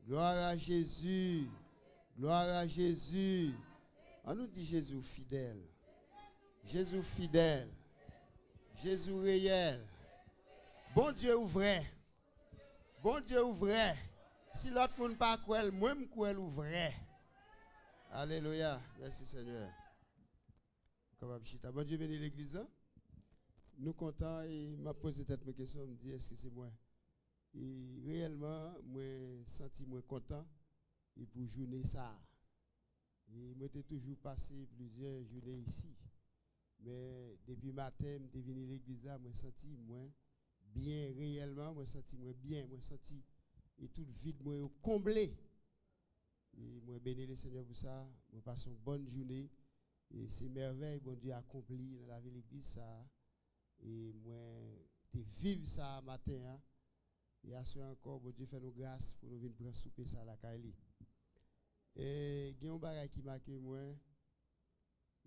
Gloire à Jésus. Gloire à Jésus. On nous dit Jésus fidèle. Jésus fidèle. Jésus réel. Bon Dieu ou vrai. Bon Dieu ou vrai. Si l'autre monde pas croire, moi me croire ou vrai. Alléluia. Merci Seigneur. Bon Dieu bénit l'église. Nous contents et m'a posé cette question, me dit est-ce que c'est moi? Et réellement, moi senti moi content et pour journée ça. Et moi j'ai toujours passé plusieurs journées ici. Mais depuis matin, je suis venu à l'église là, moi senti moi bien réellement, moi senti moi bien, moi senti et tout vide moi comblé. Et moi bénis le Seigneur pour ça. Moi passe une bonne journée. Et c'est merveille, bon Dieu accompli dans la vie de l'église ça. Et moi, te vivre ça matin. Hein? Et à ce encore, bon Dieu fait nos grâces pour nous venir prendre souper ça à la Kaili. Et il y a un bagage qui marque moi.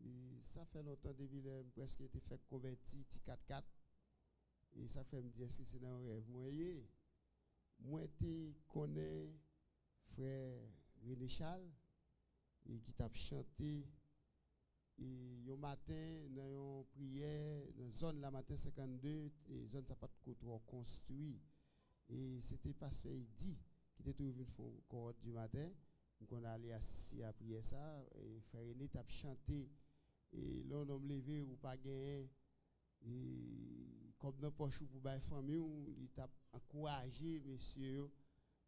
Et ça fait longtemps depuis que presque été fait converti, ti 4-4. Et ça fait me dire est-ce que c'est dans un rêve. Moi, te connais frère René Charles et qui t'a chanté. Et un matin, dans une prière, dans la zone la matin 52, et zone ça pas de côté construit. Et c'était pasteur Eddy qui était trouvé une fois du matin. Donc on allait assister à prier ça. Et frère René t'a chanté. Et là on a levé ou pas gagné. Et comme dans poche pour la famille, il t'a encouragé, monsieur.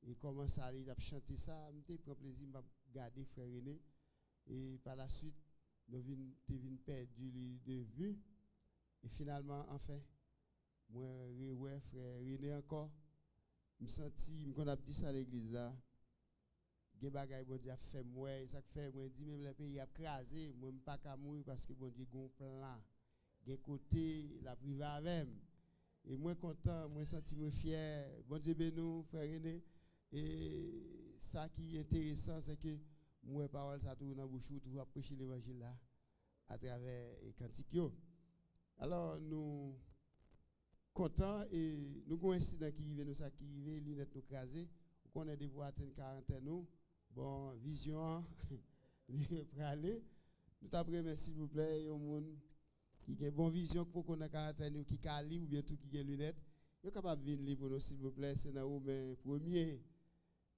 Et commence à aller chanter ça. Je prends plaisir de garder frère René. Et par la suite, nous avons perdu de vue. Et finalement, enfin, moi, frère René encore, je me senti, je me dit ça à l'église là. Des bagages, bon Dieu a fait moi, ça fait moi, dit même le pays a crasé, moi, je ne pas qu'à mourir parce que bon Dieu a un plan. Des côtés, la privé avec. Et moi, content, moi, senti moi fier. Bon Dieu bénou, frère René. Et ça qui est intéressant, c'est que moi, parole, ça tourne dans la bouche, tout va prêcher l'évangile là, à travers les cantiques. Alors, nous contents et nous avons un incident qui arrive, nous qui arrive, lunettes nous crasées, on connaît des voies atteindre quarantaine, nous, bon, vision, pour aller. Nous t'apprenons, s'il vous plaît, il y a un monde qui a une bonne vision pour qu'on ait quarantaine, qui a ou bien tout qui a lunettes. Vous êtes capable de venir pour nous, s'il vous plaît, c'est dans Romains 1er,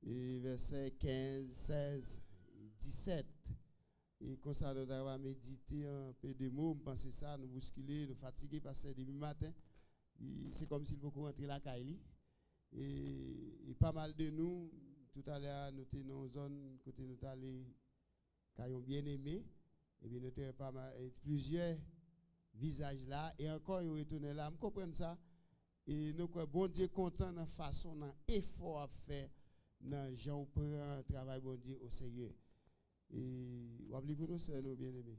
et verset 15, 16. 17. Et comme ça, nous avons médité un peu de mots, nous pensons ça, nous bousculer, nous fatiguer parce que début matin, c'est comme s'il faut rentrer la Kaili. Et pas mal de nous, tout à l'heure, nous étions dans une zone côté nous allés, qui ont bien aimé, et bien nous avons pas mal, plusieurs visages là, et encore ils retournent là, nous comprenons ça. Et nous, bon Dieu, content de la façon, dans l'effort à faire, dans les gens qui prennent un travail, bon Dieu, au sérieux. Et vous avez pour nous, c'est nous bien aimés.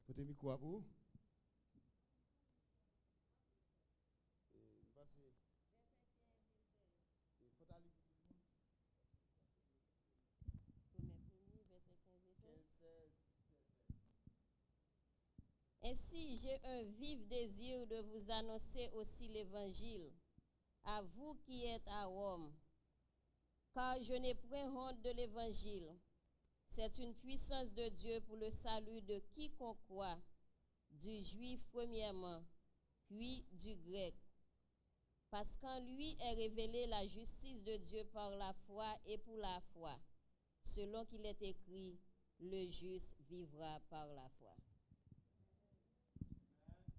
Vous avez mis quoi pour vous? Ainsi, j'ai un vif désir de vous annoncer aussi l'Évangile, à vous qui êtes à Rome, car je n'ai point honte de l'Évangile. C'est une puissance de Dieu pour le salut de quiconque croit, du juif premièrement, puis du grec. Parce qu'en lui est révélée la justice de Dieu par la foi et pour la foi, selon qu'il est écrit, le juste vivra par la foi.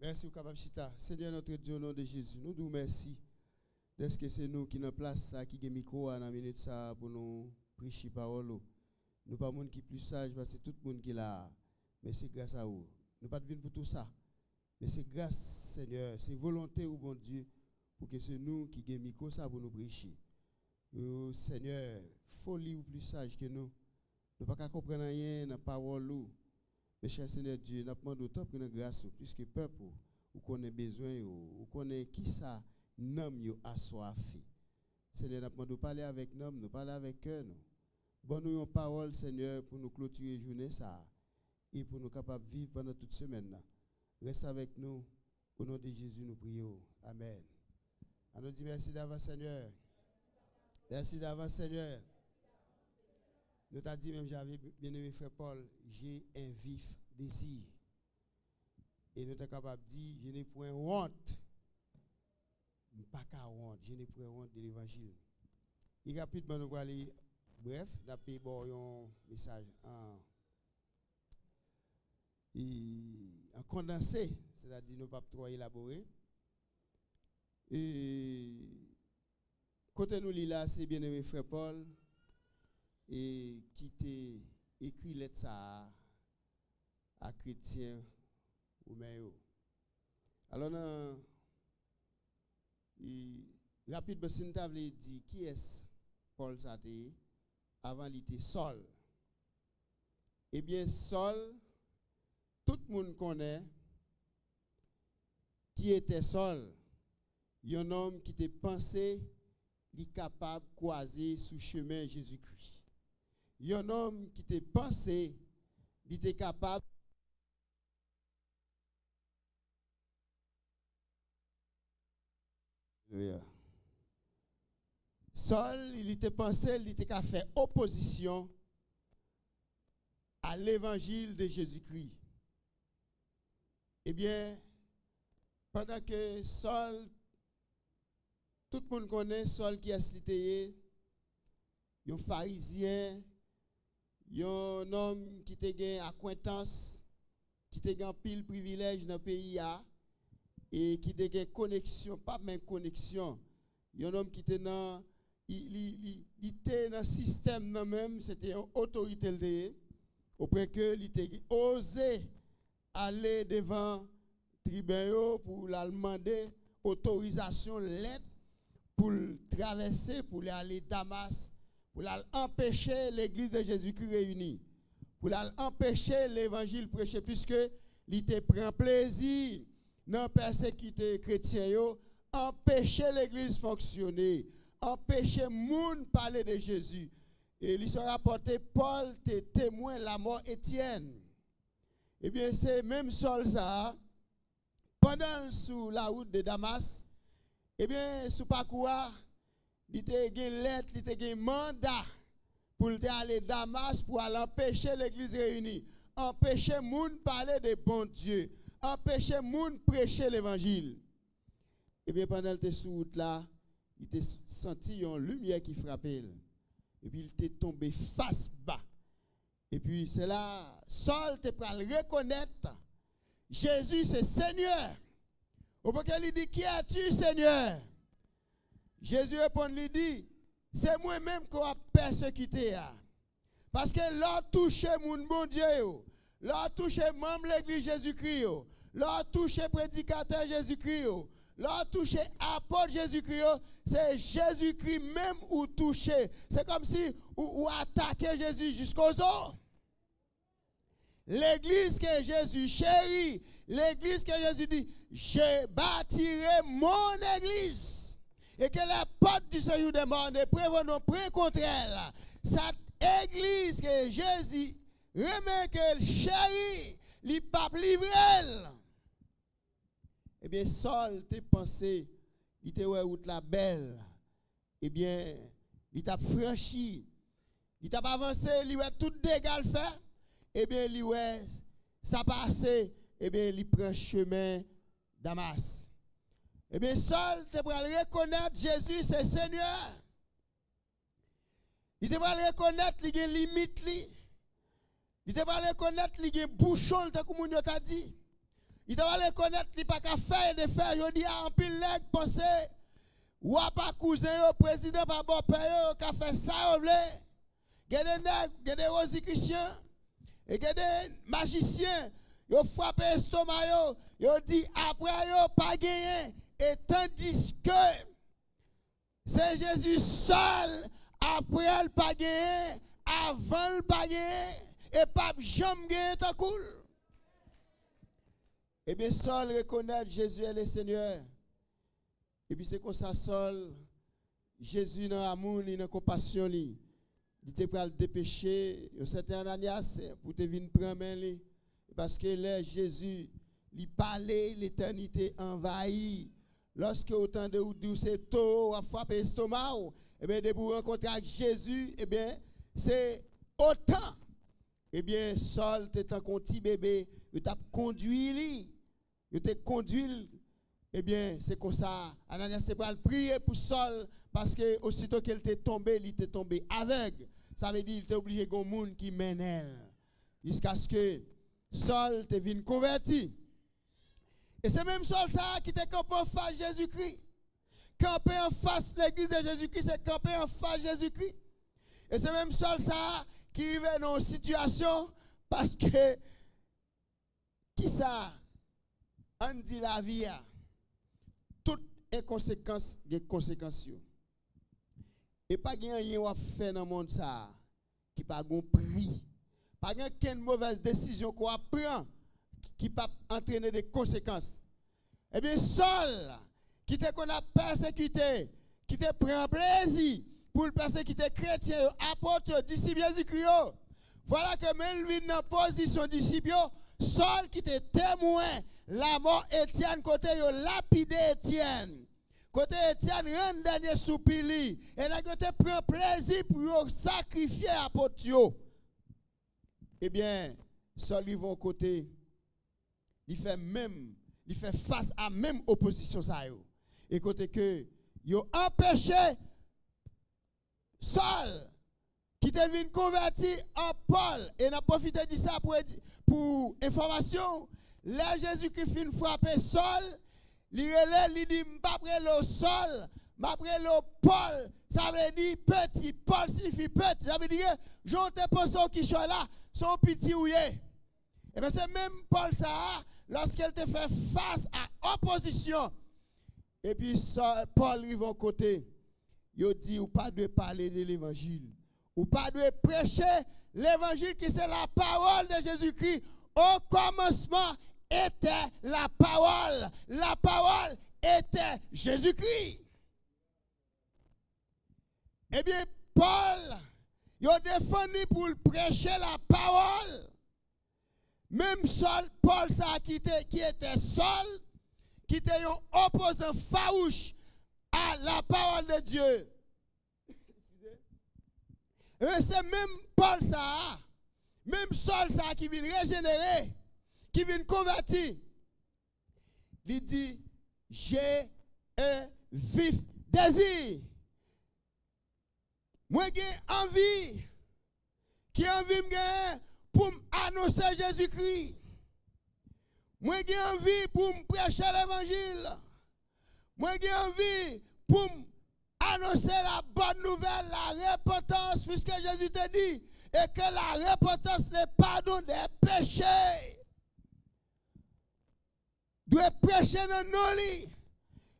Merci, Kababchita. Seigneur notre Dieu, au nom de Jésus, nous nous merci. Est-ce que c'est nous qui nous place là, qui avons micro à la minute ça pour nous prêcher parole? Nous pas monde qui plus sage parce que tout le monde qui est là. Mais c'est grâce à vous. Nous pas venir pour tout ça. Mais c'est grâce, Seigneur, c'est volonté au bon Dieu pour que c'est nous qui avons micro ça pour nous prêcher. Seigneur, folie ou plus sage que nous. Nous pas comprendre rien dans la parole. Mais cher Seigneur Dieu, nous demandons autant pour nous grâce, puisque peuple, ou qu'on ait besoin, ou qu'on ait qui ça, nom yo assoiffé. Seigneur, nous demandons de parler avec nous, nous parler avec eux. Bon, nous une parole, Seigneur, pour nous clôturer la journée ça, et pour nous capables de vivre pendant toute semaine. Reste avec nous. Au nom de Jésus, nous prions. Amen. On nous dit merci d'avance, Seigneur. Merci d'avance, Seigneur. Nous t'a dit même, j'avais bien aimé frère Paul, j'ai un vif désir. Et nous sommes capables de dire, je n'ai point honte. Pas qu'à honte, je n'ai point honte de l'évangile. Et rapidement, nous allons aller, bref, d'après un message en condensé, c'est-à-dire nous ne pouvons pas trop élaborer. Et côté nous là, c'est bien aimé frère Paul. Et qui t'a écrit lettre ça à chrétien ou mais alors rapidement si nous t'avons dit qui est Paul ça avant il était Saul. Eh bien Saul tout le monde connaît qui était Saul, un homme qui était pensé il capable de croiser sous chemin Jésus-Christ. Il y a un homme qui était pensé, il était capable. Saul, il était pensé, il était capable de faire opposition à l'évangile de Jésus-Christ. Eh bien, pendant que Saul, tout le monde connaît Saul qui a cité, un pharisien, un homme qui a gagné acquaintance, qui a gagné pile privilège dans le pays et qui a gagné connexion, pas même connexion. Un homme qui était dans le système même, c'était une autorité auprès que il était osé aller devant tribunal pour la demander autorisation lettre pour traverser, pour aller à Damas, pour empêcher l'église de Jésus-Christ réunie, pour empêcher l'évangile prêché, puisque il te prend plaisir dans persécuter chrétien, empêcher l'église fonctionner, empêcher les gens parler de Jésus. Et il se rapporté, Paul te témoin la mort Étienne. Eh bien, c'est même Saul ça, pendant sous la route de Damas, eh bien, sous parcours, il te une lettre, il te un mandat pour aller à Damas pour aller empêcher l'église réunie, empêcher les gens parler de bon Dieu, empêcher les gens prêcher l'évangile. Et bien pendant le sous route là, il te senti une lumière qui frappait. Et puis il t'est tombé face bas. Et puis c'est là, Saul te prend reconnaître Jésus c'est Seigneur. Au point qu'il dit, qui es-tu Seigneur? Jésus répond, lui dit, c'est moi-même qui a persécuté. Parce que là, touché mon bon Dieu, là, touché membre de l'église Jésus-Christ, là, touché prédicateur Jésus-Christ, là, touché apôtre Jésus-Christ, c'est Jésus-Christ même ou touché. C'est comme si ou attaqué Jésus jusqu'aux os. L'église que Jésus chérit, l'église que Jésus dit, je bâtirai mon église. Et que la porte du séjour des morts ne prévenons point contre elle. Cette église que Jésus remet qu'elle chérit, il ne peut pas livrer. eh bien, Saul t'a pensé, il était ouais route la belle, eh bien, il t'a franchi, il t'a avancé, il ouais tout dégât fait, eh bien, il ouais ça passé, eh bien, il prend chemin Damas. Eh bien, Saul te va reconnaître Jésus, c'est Seigneur. Il te va reconnaître qu'il y a limite. Il te va reconnaître qu'il y a bouchon, comme on t'a dit. Il te va reconnaître qu'il n'y a pas qu'à faire de faire. Je dis à un pile nèg penser, ou à pas cousin, président, pas bon père, qui a fait ça, il y a des nègres, il y a des rosicruciens, il y a des magiciens, ils frappent l'estomac, ils disent après, ils pas gagné. Et tandis que c'est Jésus seul, après le pas gagné, avant le pas gagné, et pas jamais gagné tant cool. Eh bien, Saul reconnaît Jésus est le Seigneur. Et puis c'est comme ça, Saul, Jésus dans l'amour, dans la compassion, il était prêt à le dépêcher. C'était Ananias pour te venir prendre main. Parce que là, Jésus, il parlait, l'éternité envahie. Lorsque autant de ou c'est tôt, à frapper l'estomac, eh bien, de vous rencontrer avec Jésus, eh bien, c'est autant. Eh bien, Saul, t'es un petit bébé, il t'a conduit, il t'a conduit. Eh bien, c'est comme ça. Ananias s'est pas prier pour Saul parce que aussitôt qu'elle était tombée, il était tombé aveugle. Ça veut dire qu'il était obligé de monde qui mène elle. Jusqu'à ce que Saul te vienne converti. Et c'est même Saul ça qui était campé en face de Jésus-Christ. Camper en face de l'église de Jésus-Christ, c'est camper en face de Jésus-Christ. Et c'est même Saul ça qui arrivait dans une situation parce que qui ça on dit la vie a toutes les conséquences, des conséquences. Et pas rien à faire dans le monde ça qui pas un prix. Pas qu'une mauvaise décision qu'on prend qui peut entraîner des conséquences. Eh bien, Saul, qui te qu'on a persécuté, qui te prend plaisir pour le persécuter chrétien, apôtre, disciple Jésus-Christ. Voilà que même lui dans position disciple, Saul qui te témoin, la mort Étienne, côté yo lapidé Étienne. Côté Étienne, rend dernier soupili. Et là, te prend plaisir pour sacrifier apôtre. Eh bien, Saul y va côté. Il fait face à même opposition ça yo. Et côté que yo empêché Saul qui te venu converti en Paul et n'a profité de ça pour information. Là Jésus-Christ fin frapper Saul, il dit m'pas prelo Saul, m'a prelo Paul. Ça veut dire petit, Paul signifie petit. Ça veut dire j'en te pense qui sont là, son petit ouye. Et bien c'est même Paul ça lorsqu'elle te fait face à opposition. Et puis Paul arrive au côté. Il dit ou pas de parler de l'évangile. Ou pas de prêcher l'évangile qui c'est la parole de Jésus-Christ. Au commencement était la parole. La parole était Jésus-Christ. Eh bien, Paul, il a défendu pour prêcher la parole. Même Saul, Paul, ça, qui était Saul, qui était un opposant farouche à la parole de Dieu. Et c'est même Paul, ça, même Saul, ça, qui vient régénérer, qui vient convertir. Il dit, j'ai un vif désir. Moi, j'ai envie, qui envie me pour annoncer Jésus-Christ. Moi, j'ai envie pour me prêcher l'évangile. Moi, j'ai envie pour annoncer la bonne nouvelle, la repentance, puisque Jésus te dit, et que la repentance n'est pardon des péchés. Doit prêcher dans nos lits.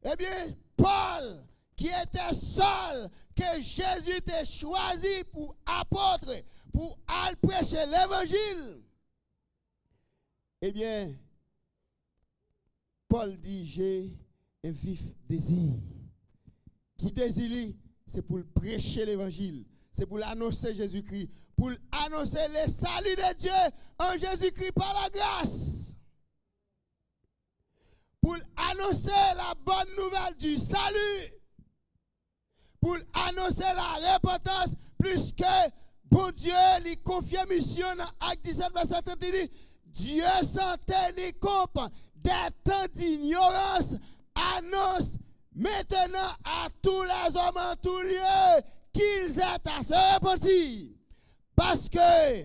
Eh bien, Paul, qui était seul, que Jésus t'a choisi pour apôtre, pour aller prêcher l'évangile. Eh bien, Paul dit, j'ai un vif désir. Qui désire, c'est pour prêcher l'évangile, c'est pour annoncer Jésus-Christ, pour annoncer le salut de Dieu en Jésus-Christ par la grâce. pour annoncer la bonne nouvelle du salut, pour annoncer la repentance, plus que bon Dieu lui confie mission dans Acte 17, verset 30, il dit, Dieu sans tenir compte des temps d'ignorance, annonce maintenant à tous les hommes en tout lieu qu'ils aient à se repentir. Parce que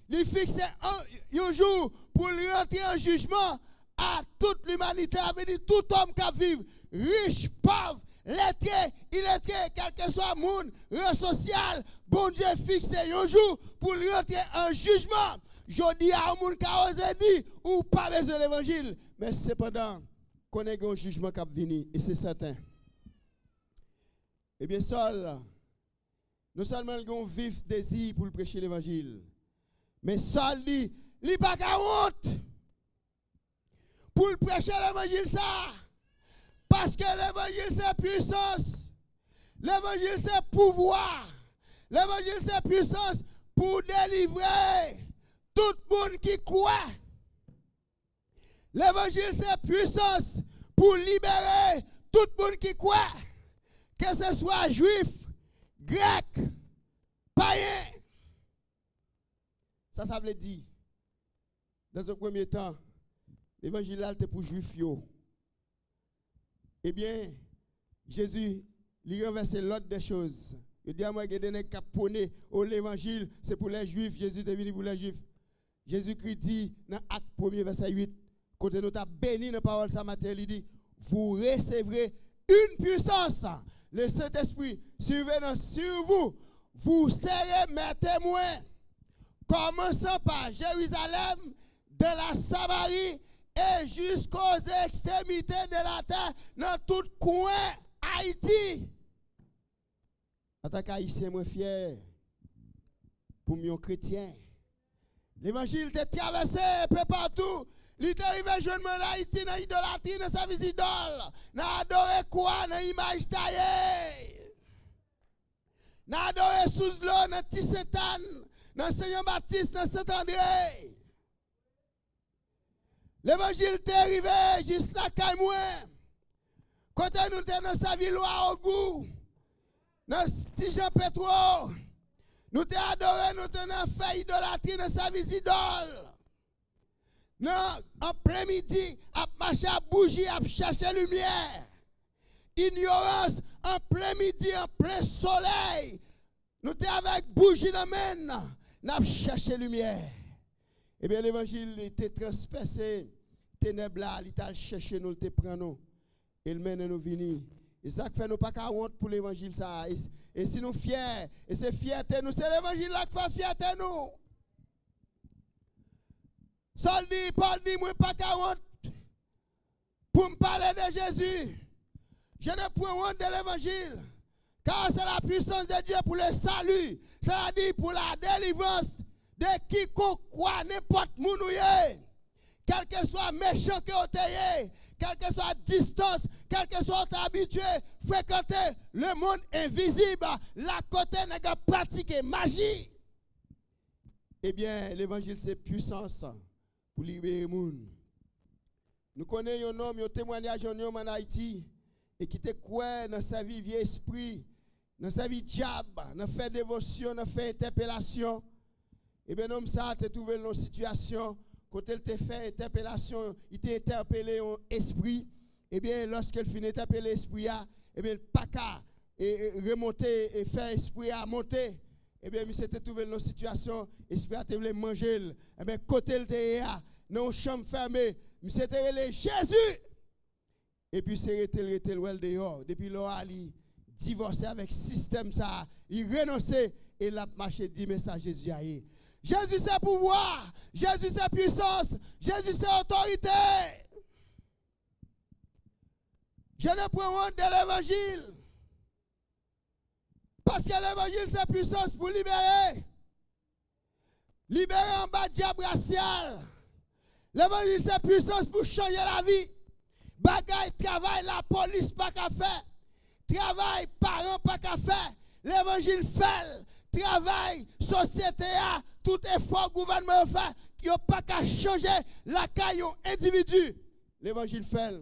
il fixe un jour pour rentrer en jugement à toute l'humanité, avec tout homme qui vit, riche, pauvre, lettré, illettré, quel que soit le monde, rang social, bon Dieu fixe un jour pour rentrer en jugement. Je dis à un monde qui a osé dire, ou pas besoin de l'évangile, mais cependant, qu'on ait un jugement qui va venir, et c'est certain. Eh bien, seul, non seulement avons un vif désir pour prêcher l'évangile, mais seul, il n'y a pas de honte pour prêcher l'évangile, ça. Parce que l'évangile, c'est puissance. L'évangile, c'est pouvoir. L'évangile, c'est puissance pour délivrer tout le monde qui croit. L'évangile, c'est puissance pour libérer tout le monde qui croit. Que ce soit juif, grec, païen. Ça veut dire, dans un premier temps, l'évangile là, c'était pour juifs. Eh bien, Jésus, il renverse l'autre des choses. Il dit à moi, il y a des caponés au l'évangile, c'est pour les juifs. Jésus est venu pour les juifs. Jésus-Christ dit, dans Acte 1er, verset 8, quand nous avons béni dans la parole ce matin, il dit, vous recevrez une puissance. Le Saint-Esprit survenant sur vous, vous serez mes témoins. Commençant par Jérusalem, de la Samarie et jusqu'aux extrémités de la terre, dans tout coin Haïti. En tant qu'Haïtien, moi fier pour mes chrétiens. L'évangile t'a traversé un peu partout. Il est arrivé jeune en Haïti, dans l'idolâtrie, dans sa visite d'ol. Dans adorer quoi? Dans l'image taillée. Dans adorer sous l'eau, dans Tissétane, dans Seigneur Baptiste, dans Saint-André. L'évangile t'est arrivé jusqu'à Caïmoué. Quand nous sommes dans sa ville à Ogou, dans Tijan Petro, nous t'avons adoré, nous t'avons fait idolâtrie dans sa visite d'ol. Non, en plein midi, à marcher à bougie, à chercher lumière. Ignorance, en plein midi, en plein soleil. Nous sommes avec bougie dans la main, nous avons cherché lumière. Eh bien, l'évangile était transpercé, ténèbres là, il t'a cherché, nous le prenons. Et le mène nous venir. Et ça fait nous pas qu'à honte pour l'évangile ça. Et si nous fiers, et c'est fierté nous, c'est l'évangile là qui fait fierté nous. Saul dit, Paul dit, moi pas qu'à honte pour me parler de Jésus. Je ne prends honte de l'évangile. Car c'est la puissance de Dieu pour le salut. C'est-à-dire pour la délivrance de quiconque croit n'importe où nous est. Quel que soit méchant que vous êtes, quelle que soit la distance, quel que soit habitué, fréquenter le monde invisible, la côté n'a pas pratiqué magie. Eh bien, l'évangile c'est puissance pour libérer le monde. Nous connaissons un homme, un témoignage d'un homme en Haïti, et qui te croit dans sa vie vieux esprit, dans sa vie diable, dans fait dévotion, dans fait interpellation. Eh bien, l'homme ça te trouvé dans une situation. Quand elle t'a fait interpellation, il t'a interpellé un esprit. Eh bien, lorsqu'elle finit d'interpeller l'esprit, eh bien, le paca et remonter et faire esprit à monter. Eh bien, il s'était trouvé dans une situation, l'esprit a voulu manger. Eh bien, côté elle était dans une chambre fermée, il s'était relé Jésus. Et puis, c'est resté le dehors. Depuis là, il divorcé avec le système, ça. Il renonçait et il a marché 10 messages Jésus a eu. Jésus c'est pouvoir, Jésus c'est puissance, Jésus c'est autorité. Je ne prends honte de l'évangile. Parce que l'évangile c'est puissance pour libérer. Libérer en bas diable racial. L'évangile c'est puissance pour changer la vie. Bagaille, travail, la police pas qu'à faire. Travail, parents pas qu'à faire. L'évangile fait. Travail, société, tout effort gouvernement fait, qui n'a pas qu'à changer la caille individu. L'évangile fait.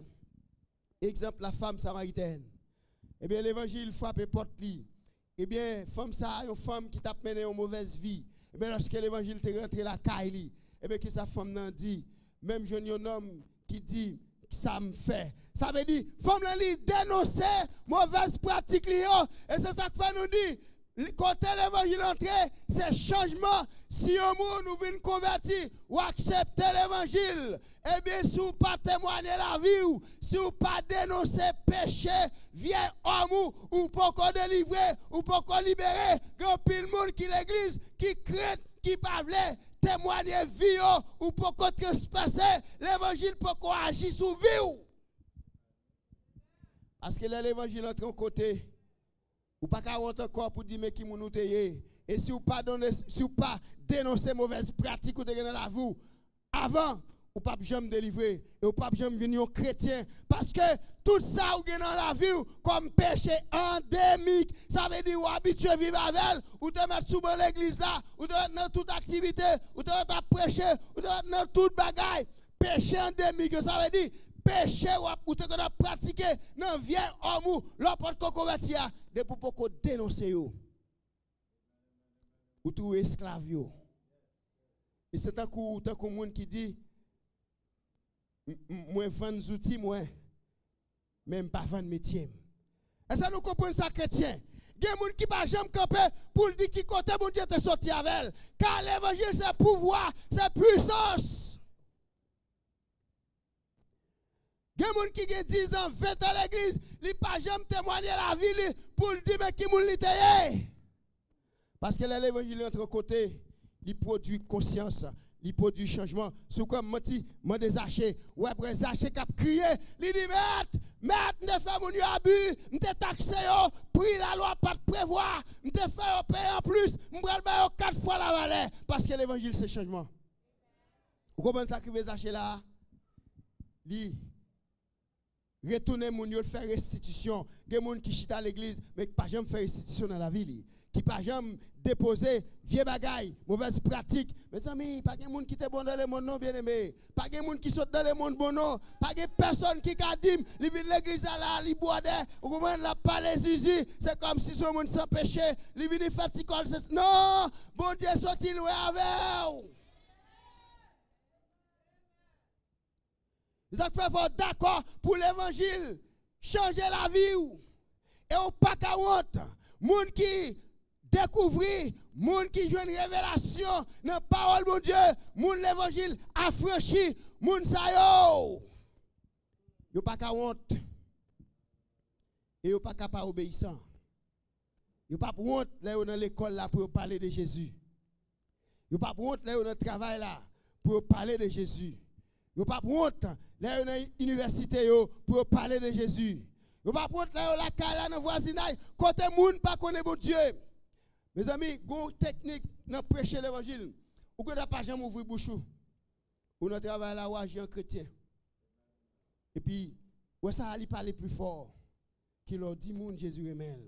Exemple, la femme samaritaine. Eh bien, l'évangile frappe porte li. Eh bien, femme ça, une femme qui t'a mené une mauvaise vie. Eh bien, lorsque l'évangile t'est rentré la caille, eh bien, que sa femme n'a dit, même jeune homme qui dit, ça me fait. Ça veut dire, femme là, dénoncer mauvaise pratique li yo. Et c'est ça que fait nous dit. Quand l'évangile entre, c'est changement. Si un monde nous vient convertir ou accepter l'évangile, eh bien, si vous pas témoigner la vie, ou si vous pas dénoncer péché, viens homme ou pas qu'on délivrer, ou pas qu'on libérer, grand pile monde qui l'église, qui craint, qui pas témoigner vie, ou pas qu'on trespasser, l'évangile pour qu'on agisse sur vie. Parce que l'évangile entre en côté. Ou pas qu'à encore pour dire mais qui nous teye. Et si vous pas donner, si vous pas dénoncer mauvaise pratique ou de dans la vie avant ou pas jamais délivrer et ou pas jamais venir chrétien parce que tout ça ou dans la vie comme péché endémique, ça veut dire ou habitué vivre avec ou te mettre sous l'église là ou te dans toute activité ou te prêcher ou te dans toute bagaille, péché endémique ça veut dire péché ou te qu'on a pratiqué dans vieil homme l'opporte qu'on convertit de pour qu'on dénonce yo ou tout esclave yo et c'est un coup monde qui dit moi vendre outils moi même pas vendre métier et ça nous comprend ça chrétien il y a des gens qui ne peuvent jamais camper pour dire qui côté mon Dieu te sorti avec car l'évangile c'est pouvoir c'est puissance. Il y a des gens qui ont 10 ans, 20 ans à l'église, ils ne peuvent pas jamais témoigner la vie pour dire mais qui moun li teye. Parce que l'évangile entre côté, il produit conscience, il produit changement. C'est comme menti, moi des achets, ouais après Zaché qui a crié, il dit maître, ne fait mon abus, m'te taxé yo, pris la loi pas de prévoir, m'te fait payer en plus, m'bral ba 4 fois la valeur parce que l'évangile c'est changement. Vous comprenez ça qui veut Zaché là? Li retourner mon yo faire restitution. Il y a des gens qui chita à l'église mais qui pas jamais faire restitution dans la ville. Qui pas jamais déposer vieux bagaille, mauvaise pratique. Mes amis, pas de gens qui te bon dans le monde non bien aimé. Pas de gens qui sont dans le monde bon non. Pas de personne qui a dit, li vient l'église là, li boit ou comment la parler zizi, c'est comme si son monde sans péché, li vient faire petit col. Non, bon Dieu sorti loin avec. Ils ont fait d'accord pour l'évangile, changer la vie. Et au pas qu'à honte, moun qui découvre, moun qui joue une révélation dans la parole de Dieu, moun l'évangile affranchi, moun sa yo. Yo pas qu'à honte. Et yo pas qu'à pas obéissant. Yo pas honte là dans l'école là pour parler de Jésus. Yo pas honte là dans le travail là pour parler de Jésus. Yo pas honte là dans l'université pour parler de Jésus. Yo pas honte là la caille dans voisinage côté moun pas connaît bon Dieu. Mes amis, gon technique dans prêcher l'évangile. Ou que pas jamais ouvrir bouche ou dans travail là ou agir chrétien. Et puis ouais ça aller parler plus fort qui leur dit moun Jésus amen.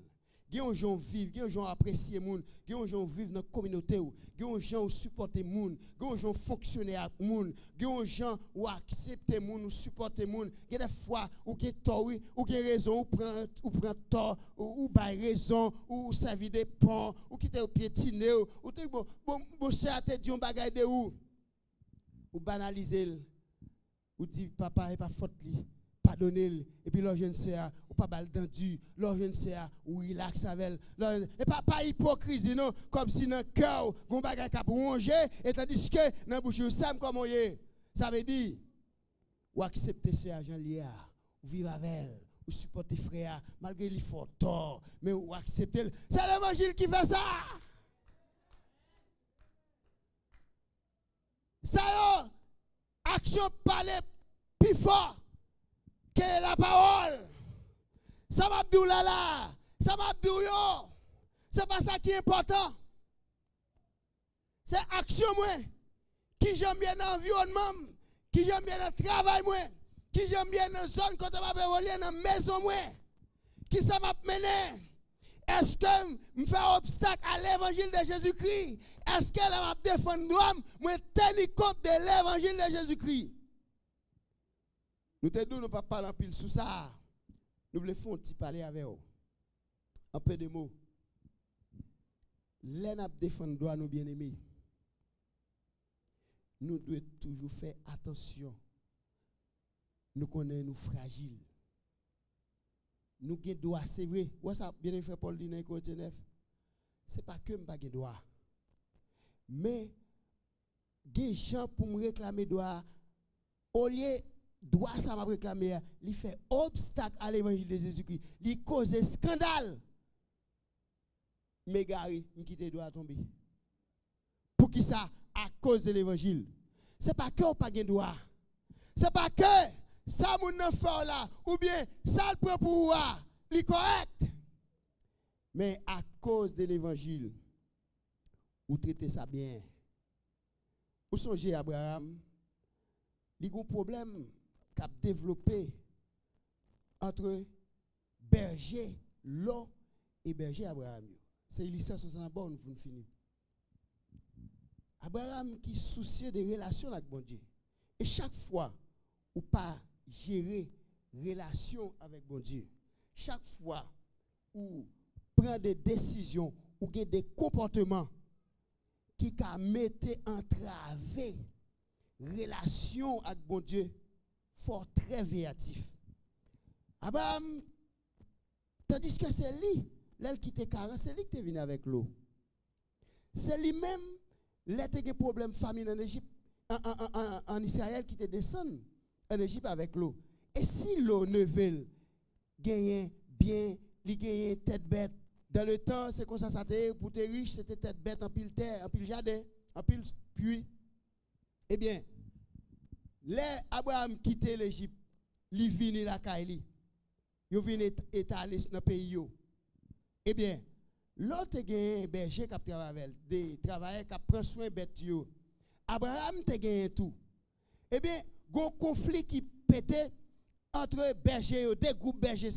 Gen yon gens vivent, gen yon gens apprécier moun, gen yon gens vivent dans la communauté ou, gen yon gens supporter moun, gen yon gens fonctionner avec moun, gen yon gens ou accepter moun ou supporter moun, gen des fois ou gen tort ou gen raison ou prend tort ou bay raison ou servir des ponts ou quitter au piétiner ou te bon cher te dit on bagaille de ou banaliser ou dit papa est pas faute li pardonner et puis leur jeune sœur ou pas bal tendu leur jeune sœur ou relax avec et pas hypocrisie non comme si dans cœur gon bagay cap ronger et tandis que dans bouche ça comme on est ça veut dire ou accepter ce agent lié ou vivre avec elle ou supporter frère malgré les fort tort mais ou accepter c'est l'évangile qui fait ça ça yo action parler plus fort que la parole. Ça m'a dit là, ça m'a dit yo. C'est pas ça qui est important. C'est action moi qui j'aime bien l'environnement, qui j'aime bien le travail moi, qui j'aime bien la zone quand on va voler dans la maison moi. Qui ça m'a mené? Est-ce que me fait obstacle à l'évangile de Jésus-Christ? Est-ce qu'elle m'a défendre l'homme, moi tenir compte de l'évangile de Jésus-Christ? Nous te nous pas parler en pile sous ça. Nous voulons faire un petit parler avec vous. Un peu de mots. L'un a défendu droit nous bien-aimés. Nous devons toujours faire attention. Nous connaissons nous fragiles. Nous avons droit, c'est vrai. Où ça bien fait Paul dit dans Corinthiens 9. C'est pas que nous n'avons pas droit. Mais des gens pour me réclamer droit, au lieu droit ça m'a réclamé, il fait obstacle à l'évangile de Jésus-Christ. Il cause scandale. Mais Gary, il quitte droit tomber. Pour qui ça? À cause de l'évangile. C'est pas que on pas de droit. C'est pas que ça moun nan fait là ou bien ça le prend pour moi, li correct. Mais à cause de l'évangile, vous traitez ça bien. Vous songez Abraham, il y a un problème qu'a développé entre berger Lot et berger Abraham. C'est l'histoire sur la bonne pour finir. Abraham qui soucieux des relations avec bon Dieu. Et chaque fois, ou pas gérer relation avec bon Dieu. Chaque fois, ou prend des décisions, ou des comportements qui a mettre entravé relation avec bon Dieu, fort très véatif. Abraham, tandis que c'est lui, l'elle qui était 40, c'est lui qui est venu avec l'eau. C'est lui-même, l'être qui a problème famille en Égypte, en Israël, qui te descend en Égypte avec l'eau. Et si l'eau ne veut gagner bien, il gagne tête bête. Dans le temps, c'est comme ça, pour tes riches, c'était tête bête en pile terre, en pile jardin, en pile puits. Eh bien, les Abraham quitté l'Égypte, il vient la Kaili, il vient étaler dans le pays. Eh bien, l'autre gagne berger qui travaille, des travailleurs qui prennent soin de bêtes. Abraham te gagne tout. Eh bien, il y a un conflit qui pétait entre bergers, deux groupes bergers.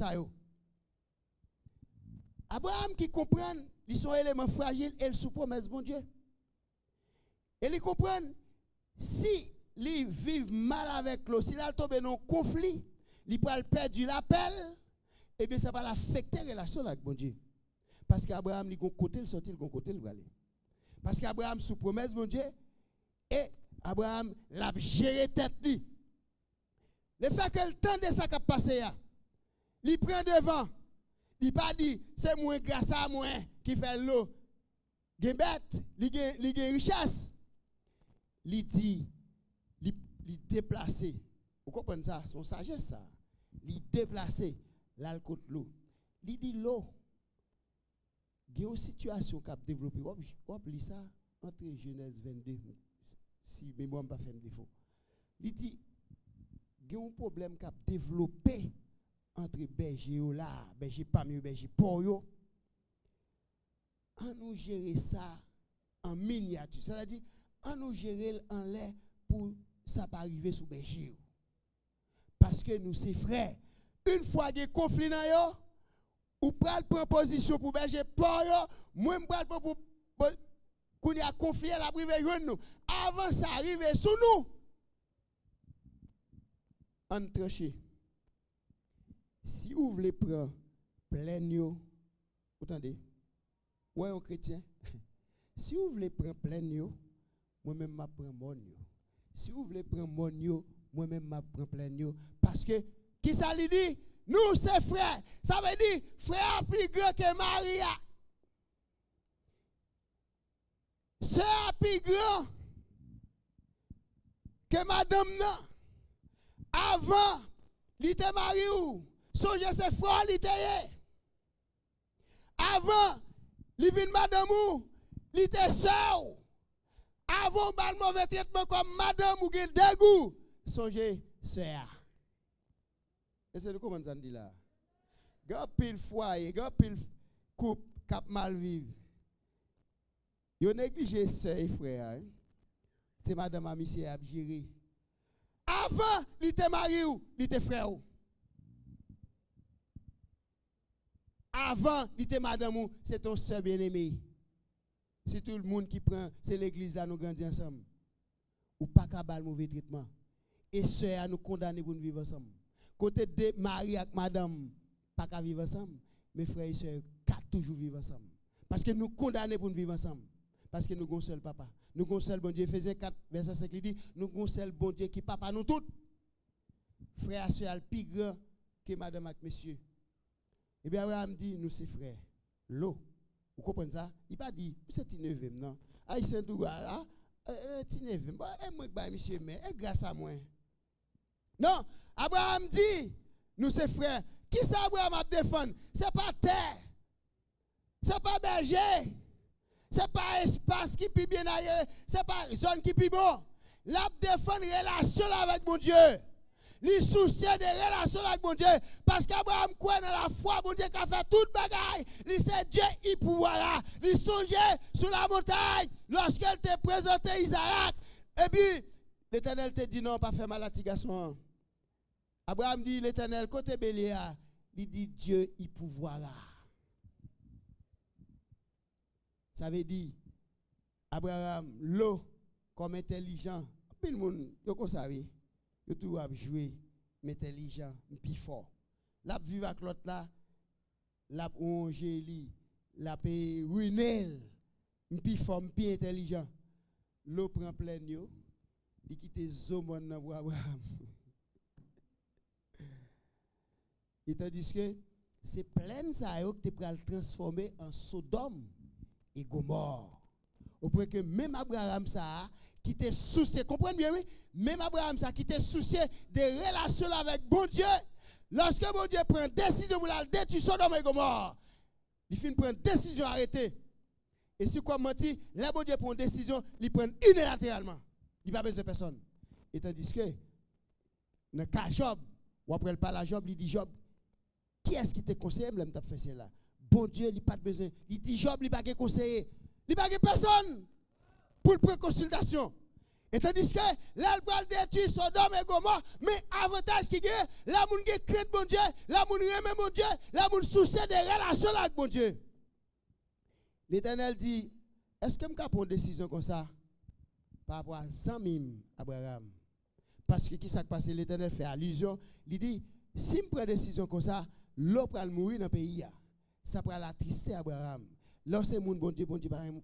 Abraham qui comprend, ils sont éléments fragiles et ils sous promesse bon Dieu. Et ils comprennent, si ils vivent mal avec l'eau, si ils tombent dans un conflit, ils peuvent perdre l'appel, eh bien ça va l'affecter la relation avec bon Dieu. Parce qu'Abraham, il a un côté, il sortit, il a un côté, il va aller. Parce qu'Abraham sous promesse bon Dieu, et Abraham l'a géré tête lui. Le fait que le temps de ça qui a passé, il prend devant. Il pas dit, c'est moi grâce à moi qui fait l'eau. Il y bête, il y a richesse. Il dit, il déplacé. Vous comprenez ça? Son sagesse ça. Il déplacé l'alcool de l'eau. Il dit l'eau. Il y a une situation qui a développé. On lit ça entre Genèse 22. Si mémoire pas fait un défaut. Il dit, il y a un problème qui a développé entre berger là, berger parmi berger pour yo. On nous gérer ça en miniature. C'est-à-dire, on nous gérer en l'air pour ça pas arriver sous berger. Parce que nous c'est frères. Une fois qu'il y a conflit dans yo, ou prendre proposition pour berger pour yo, moi me prendre pour qu'on y a conflit à la privé nous. Avant ça arrive sous nous. On tranche. Si vous voulez prendre plein yo, entendez? Ouais, un chrétien. Si vous voulez prendre plein yo, moi-même je prends mon yo. Si vous voulez prendre mon yo, moi-même je prends plein yo. Parce que, qui ça lui dit? Nous, c'est frères. Ça veut dire frère plus grand que Maria. Sœur plus grand que madame non. Avant, il était marié ou? Songez ses frères, il était. Avant, il vient madame ou? Il était sœur. Avant, il mauvais traitement comme madame ou gen dégoût. Songez, sœur. Et c'est comment ça dit là? Gars pile foyer, gars pile couple cap mal vivre. Yo négligé sœur et frère. C'est madame a monsieur a géré. Avant, il était marié ou? Il était frère ou? Avant, il était madame ou? C'est ton sœur bien-aimé. C'est tout le monde qui prend, c'est l'église à nous grandir ensemble. Ou pas qu'à bal mauvais traitement. Et sœur à nous condamner pour nous vivre ensemble. Côté de mari avec madame, pas qu'à vivre ensemble, mes frères et sœurs, qu'à toujours vivre ensemble. Parce que nous condamnés pour nous vivre ensemble. Parce que nous avons un seul papa. Nous avons un seul bon Dieu. Éphésiens 4, verset 5, il dit, nous avons un seul bon Dieu qui papa nous tous. Frère et sœur, le plus grand que madame et monsieur. Et bien Abraham dit, nous c'est frères. L'eau. Vous comprenez ça? Il pas dit, c'est Tineve, non? Ah, il s'est dit, ah, Tineve, moi, monsieur, mais grâce à moi. Non, Abraham dit, nous c'est frères. Qui ça Abraham a défendu? C'est pas terre. C'est pas berger. C'est pas espace qui peut bien ailleurs. C'est pas zone qui peut bon. La défend relation avec mon Dieu. Les soucis de relation avec mon Dieu. Parce qu'Abraham croit dans la foi, mon Dieu qui a fait toute bagaille. Il sait Dieu, il pouvoir là. Il songeait sur la montagne lorsqu'elle te présentait Isaac. Et puis, l'Éternel te dit non, pas faire mal à ti garçon. Abraham dit l'Éternel, côté Bélia, il dit Dieu, il pouvoir là. Ça veut dire, Abraham, l'eau, comme intelligent, puis le monde, vous savez, vous tout à jouer, intelligent, plus fort. La vivre avec l'autre là, la ongélie, la paye ruinel, plus fort, plus intelligent. L'eau prend plein yo, il quitte Zomon pour Abraham. Et tandis que c'est plein ça que tu peux le transformer en Sodome et Gomorre. Au point que même Abraham ça qui était soucié, comprenez bien oui, même Abraham ça qui était soucié des relations avec bon Dieu, lorsque bon Dieu prend décision pour la détruire Sodome et Gomorre, il finit prendre décision arrêtée. Et si comme menti, là bon Dieu prend une décision, il prend unilatéralement. Il n'a pas besoin de personne. Et tandis que dans le cas Job, ou après le parle à Job, il dit Job, qui est-ce qui te conseille même t'as fait cela? Bon Dieu, il n'a pas de besoin. Il dit Job, il n'a pas de conseiller. Il n'a pas de personne pour prendre consultation. Et tandis que là, il va détruire Sodome et Gomorre, mais avantage qui est, là, il y a crainte bon Dieu, là, il y a bon Dieu, là, il y a souci des relations avec bon Dieu. L'Éternel dit, est-ce que je peux prendre une décision comme ça par rapport à Zamim, Abraham? Parce que qui s'est passé, l'Éternel fait allusion, il dit, si je prends une décision comme ça, l'eau va mourir dans le pays. Ça va l'attrister Abraham. Lorsque mon bon Dieu,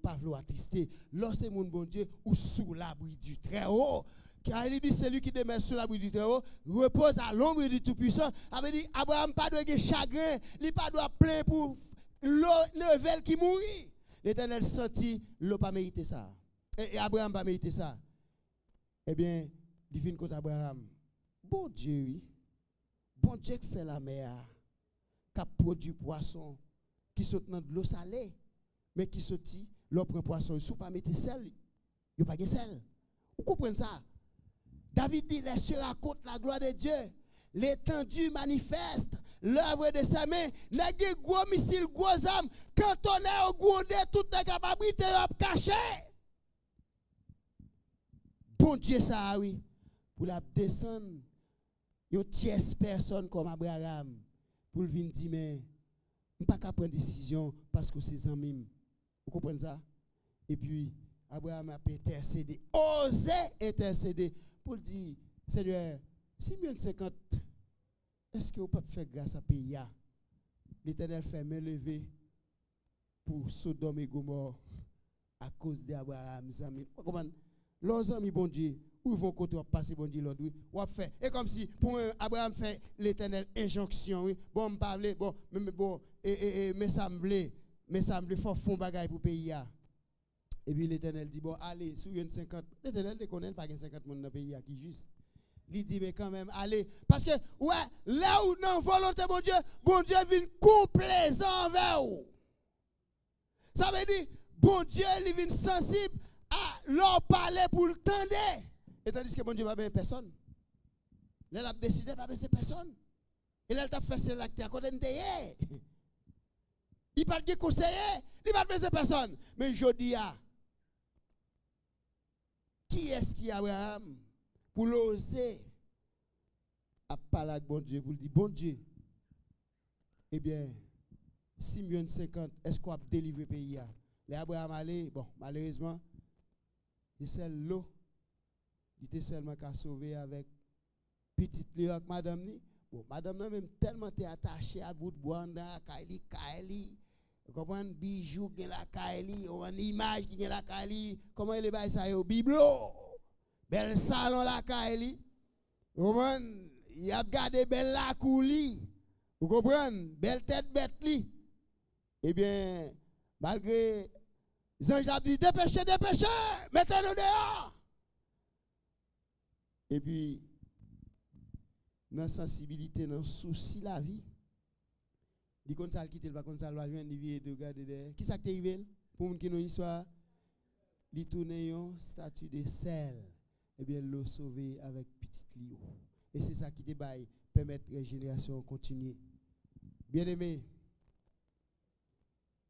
pas vouloir attrister. Lorsque mon bon Dieu, ou sous l'abri du Très-Haut. Car il dit, celui qui demeure sous l'abri du Très-Haut repose à l'ombre du Tout-Puissant. Il dit, Abraham pas de chagrin, il pas de plein pour l'eau qui mourit. L'Éternel sentit, l'eau pas mérité ça. Et Abraham pas mérité ça. Eh bien, divine contre Abraham. Bon Dieu, oui. Bon Dieu qui fait la mer, qui produit poisson, qui saute dans de l'eau salée, mais qui sortit, l'eau prend poisson, il ne pas mettre sel, il n'y a pas de sel. Vous comprenez ça? David dit, les cieux racontent la gloire de Dieu, l'étendue manifeste l'œuvre de sa main, les gros missiles, gros armes, quand on est au grondé, toute la capacité est cachée. Bon Dieu, ça, oui, pour la descendre. Une tierce personne comme Abraham pour venir dire mais je ne peux pas prendre décision parce que c'est amis. Vous comprenez ça? Et puis Abraham a intercédé, osé intercéder pour dire Seigneur, si 50, est-ce que vous pouvez faire grâce à pays? L'Éternel fait main levée pour Sodome et Gomorre à cause d'Abraham. Comment? Leurs amis, bon Dieu, où ils vont côté passer, bon Dieu, l'autre, oui, ou fait. Et comme si, pour Abraham fait l'Éternel injonction, oui, bon, me parler, bon, mais ça me plaît, faut fond bagaille pour pays. Et puis l'Éternel dit, bon, allez, sous une 50, l'Éternel ne connaît pas 50 personnes dans le pays qui juste. Il dit, mais quand même, allez, parce que, ouais, là où non volonté, bon Dieu vient complaisant envers vous. Ça veut dire, bon Dieu, il vient sensible à leur parler pour le tendre. Et tandis que bon Dieu va bien personne. Là, il a décidé de ne pas baisser personne. Et là, il a fait celle qui est à côté de lui. Il parle de conseiller, il ne va pas baisser personne. Mais je dis, qui est-ce qui est Abraham pour l'oser à parler avec bon Dieu, pour lui dire, bon Dieu, eh bien, 6,50 est-ce qu'on a délivré le pays? Les Abraham allait, bon, malheureusement, il c'est l'eau. Il était seulement qu'à sauver avec petite Léoc, madame ni. Bon, madame nan même tellement t'es attaché à bout de bois dans Kaili. Vous comprenez bijoux qui la Kaili, on image qui la Kaili, comment il est ça yo biblo. Bel salon la Kaili. Vous comprenez il a gardé belle la couli. Vous comprenez belle tête bête li. Eh bien malgré Jean a dit dépêchez, mettez-nous dehors. Et puis dans sensibilité, dans souci la vie. Dit comme ça quitter pas comme ça va joindre vie de garder derrière. Qui ça qui arrivé pour qui nous histoire li tourner un statut de sel et bien l'eau sauver avec petite lio. Et c'est ça qui te bail permettre la régénération continuer. Bien-aimé,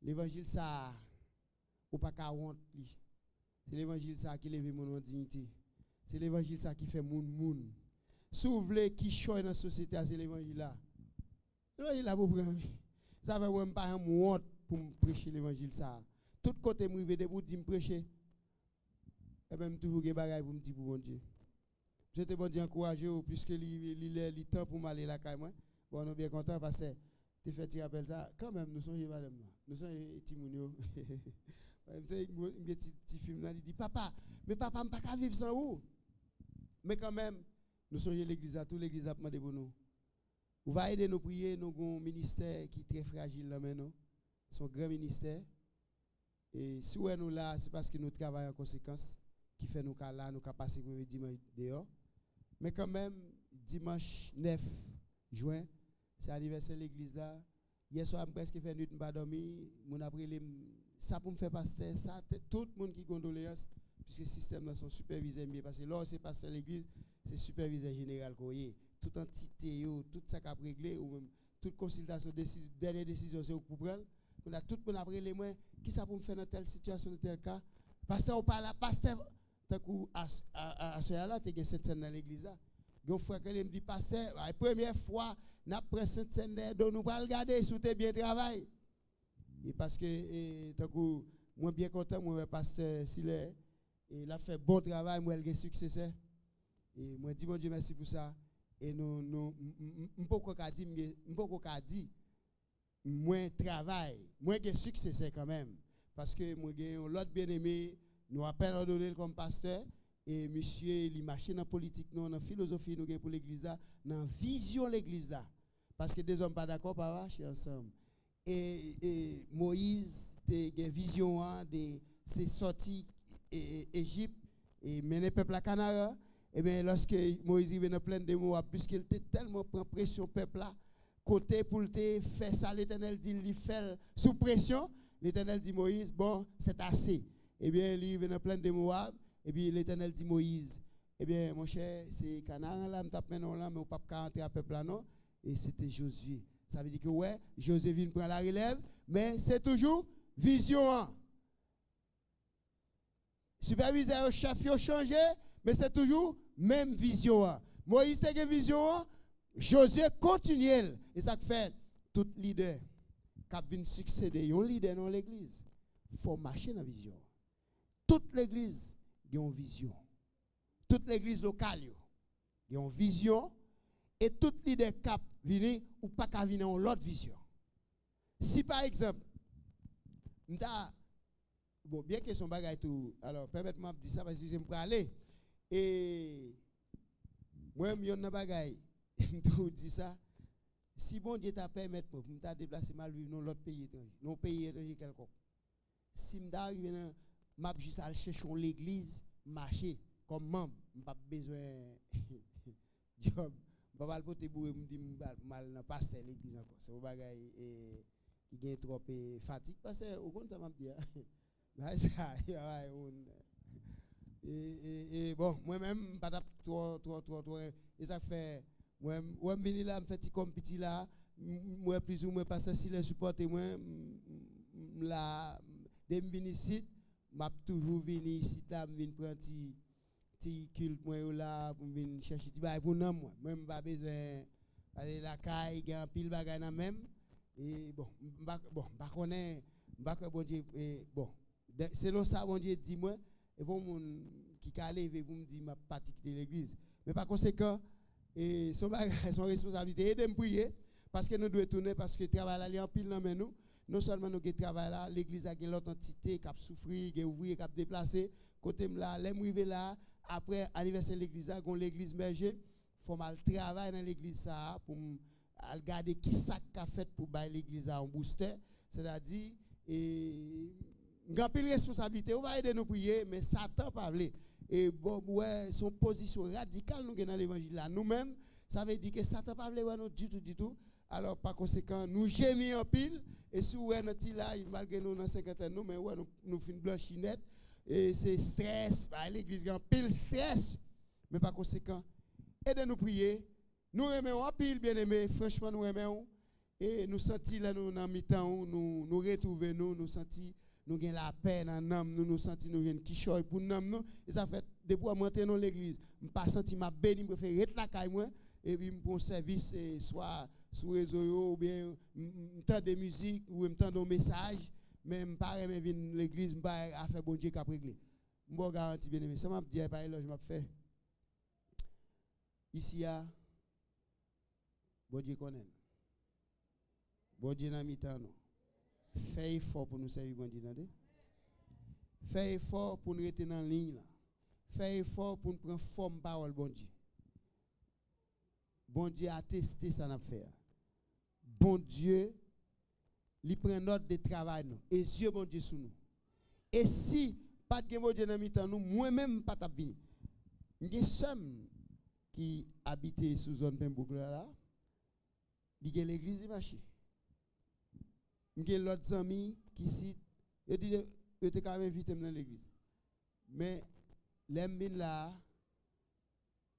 l'évangile ça ou pas qu'à honte li. C'est l'évangile ça qui lève mon dignité. C'est l'évangile ça qui fait moun. Si vous voulez qui choisit dans la société, c'est l'évangile là. L'évangile là, vous prenez. Ça va même pas honte pour prêcher l'évangile ça. Tout côté, moi, je vais vous dire prêcher. Et même toujours des bagages pour me dire pour mon Dieu. Je te bon Dieu encourager puisque il temps pour m'aller là quand même. Bon, nous bien contents parce que tu fais tu rappelles ça. Quand même, nous sommes madame là. Nous sommes Timounio. Un petit film là, il dit papa, mais papa, je ne peux pas vivre sans vous. Mais quand même, nous sommes l'église à tout l'église a demandé pour nous. Vous va aider nous prier, nous avons un ministère qui est très fragile là maintenant. C'est un grand ministère. Et si nous là, c'est parce que nous travaillons en conséquence qui fait nous là, nous passer pour dimanche dehors. Mais quand même, dimanche 9 juin, c'est l'anniversaire de l'église là. Hier soir, je presque fait nuit, je pas dormi. Mon après ça pour me faire pasteur, ça tout le monde qui condoléances puisque le système là sont supervisés mieux parce que là c'est pasteur l'église, c'est superviseur général koyé. Toute entité tout ça qu'a réglé ou même toute consultation dernière décision c'est pour prendre. On a tout le monde après les moyens qui ça pour me faire dans telle situation dans tel cas. Pasteur on parle pasteur tant coup à ce là tu as cette scène dans l'église là. Gon frère que me dit pasteur la première fois n'a pris cette scène donc nous pas regarder si tu bien travail. Et parce que tant que moi bien content moi pasteur Sile et il a fait bon travail moi il a succès et moi dis mon Dieu merci pour ça et nous m'poko dire moi travail moi j'ai succès quand même parce que moi j'ai l'autre bien-aimé nous a peine ordonné comme pasteur et monsieur il marche dans politique non dans philosophie nous pour l'église là dans vision l'église là parce que des hommes pas d'accord pas marcher ensemble. Et Moïse a une vision de ses sorties Égypte et mener peuple à Canara. Et bien lorsque Moïse est dans plein de mots, puisqu'il était tellement pris pression peuple là, côté pour le faire ça, l'Éternel dit il fait sous pression. L'Éternel dit Moïse, bon, c'est assez. Et bien il est dans plein de Moab. Et puis l'Éternel dit Moïse, eh bien mon cher, c'est Canara là, me tape maintenant là, mais on ne peut pas rentrer à peuple là non. Et c'était Josué. Ça veut dire que ouais, Joséphine prend la relève, mais c'est toujours vision. Superviseur au chef a changé, mais c'est toujours même vision. Moïse a une vision, Josué continue. Et ça fait tout leader qui vient succéder un leader dans l'église. Il faut marcher dans la vision. Toute l'église a une vision. Toute l'église locale a une vision. Et tout leader cap venir ou pas qu'à venir en l'autre vision. Si par exemple, bon, bien que son bagage tout, alors permettez-moi de dire ça parce que j'aime pas aller. Et moi, je suis bagage, je dis ça. Si bon Dieu t'a permis de me déplacer mal vivre dans l'autre pays étranger, dans pays étranger quelconque. Si je arrive dans m'a juste aller chercher l'église, marcher comme membre, je n'ai pas besoin de job. Je ne vais pas porter boué me dire mal dans pasteur l'église encore. C'est un bagage qui gagne trop fatigue parce que au compte ça m'a dit. Et bon, moi-même pas trop et ça fait moi venir là me fait comme petit là, moi plus ou moins passer si les supporter moi là des venir ici, m'a toujours venir ici là me venir prendre petit culte moi là pour venir chercher petit bail pour non moi même pas besoin aller la caille gagne pile bagaille dans même et bon pas connaît pas bon Dieu bon selon ça bon Dieu dit moi et bon mon qui ca lever pour me dire m'a pas quitter l'église mais par conséquent et son bagage, son responsabilité, aidez-moi prier, parce que nous devons tourner, parce que le travail là, en pile dans nous. Non seulement nous avons travail là, l'église a l'autre entité qui a souffert, qui a ouvert, qui a déplacé. Côté là, les arrivé là, après anniversaire de l'église, on l'église berger, faut mal travailler dans l'église ça pour regarder qui ça qu'a fait pour bailler l'église en booster, c'est-à-dire grand pile responsabilité, on va aider nous prier, mais Satan pas vle. Et bon ouais, son position radicale nous dans l'évangile là, nous-mêmes, ça veut dire que Satan pas vle nous du tout. Alors par conséquent, nous gémis en pile et si ouais notre là, malgré nous dans 50 ans, mais ouais nous fin blanchinette et c'est stress, bah l'église grand pile stress. Mais par conséquent, aidez-nous prier. Nous aimons en pile bien-aimé, franchement nous aimons et nous sentis là nous dans mi-temps nous retrouver nous sentis nous gain la paix dans l'âme nous sentis nous gain qui choy pour nous et ça fait depuis monter dans l'église, pas senti m'a béni préféré être la caille moi et puis pour service soit sur réseau ou bien temps de musique ou même temps de message mais pas aimer venir l'église pas à faire bon Dieu qu'a régler bon garantie bien aimé ça m'a dit pas éloge m'a fait ici à bon Dieu connaît bon Dieu dans mi-temps non fais effort pour nous servir bon Dieu non fais effort pour nous rester dans ligne là fais effort pour nous prendre forme parole bon Dieu. Bon Dieu a testé ça n'a faire. Bon Dieu, il prend note de travail nous. Et Dieu bon Dieu sous nous. Et si pas de bon Dieu dans mi-temps nous, moi-même pas t'a venir. M'gè somme qui habitait sous zone Pemboucle là. Il y a l'église de marché. M'gè l'autre ami qui ici, il dit il était quand même invité dans l'église. Mais l'aime là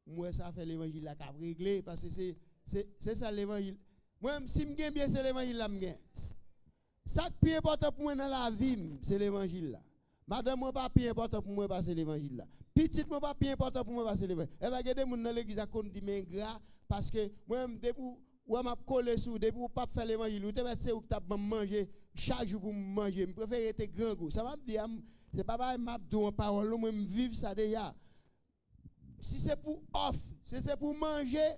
moi ça fait l'évangile là qu'a réglé parce que c'est ça l'évangile. Moi si m'gain bien c'est l'évangile là m'gain. Ça qui est important pour moi dans la vie c'est l'évangile là. Madame moi pas plus important pour moi passer l'évangile là. Petite moi pas plus important pour moi passer l'évangile. Elle va garder moun dans l'église à compte dit mais gras parce que moi depuis ou m'a collé sous depuis pas faire l'évangile ou te mettre c'est ou t'a manger chaque jour pour manger. Je préfère être grand goût. Ça m'a dit c'est pas m'a donner en parole moi vivre ça déjà. Si c'est pour off, si c'est pour manger,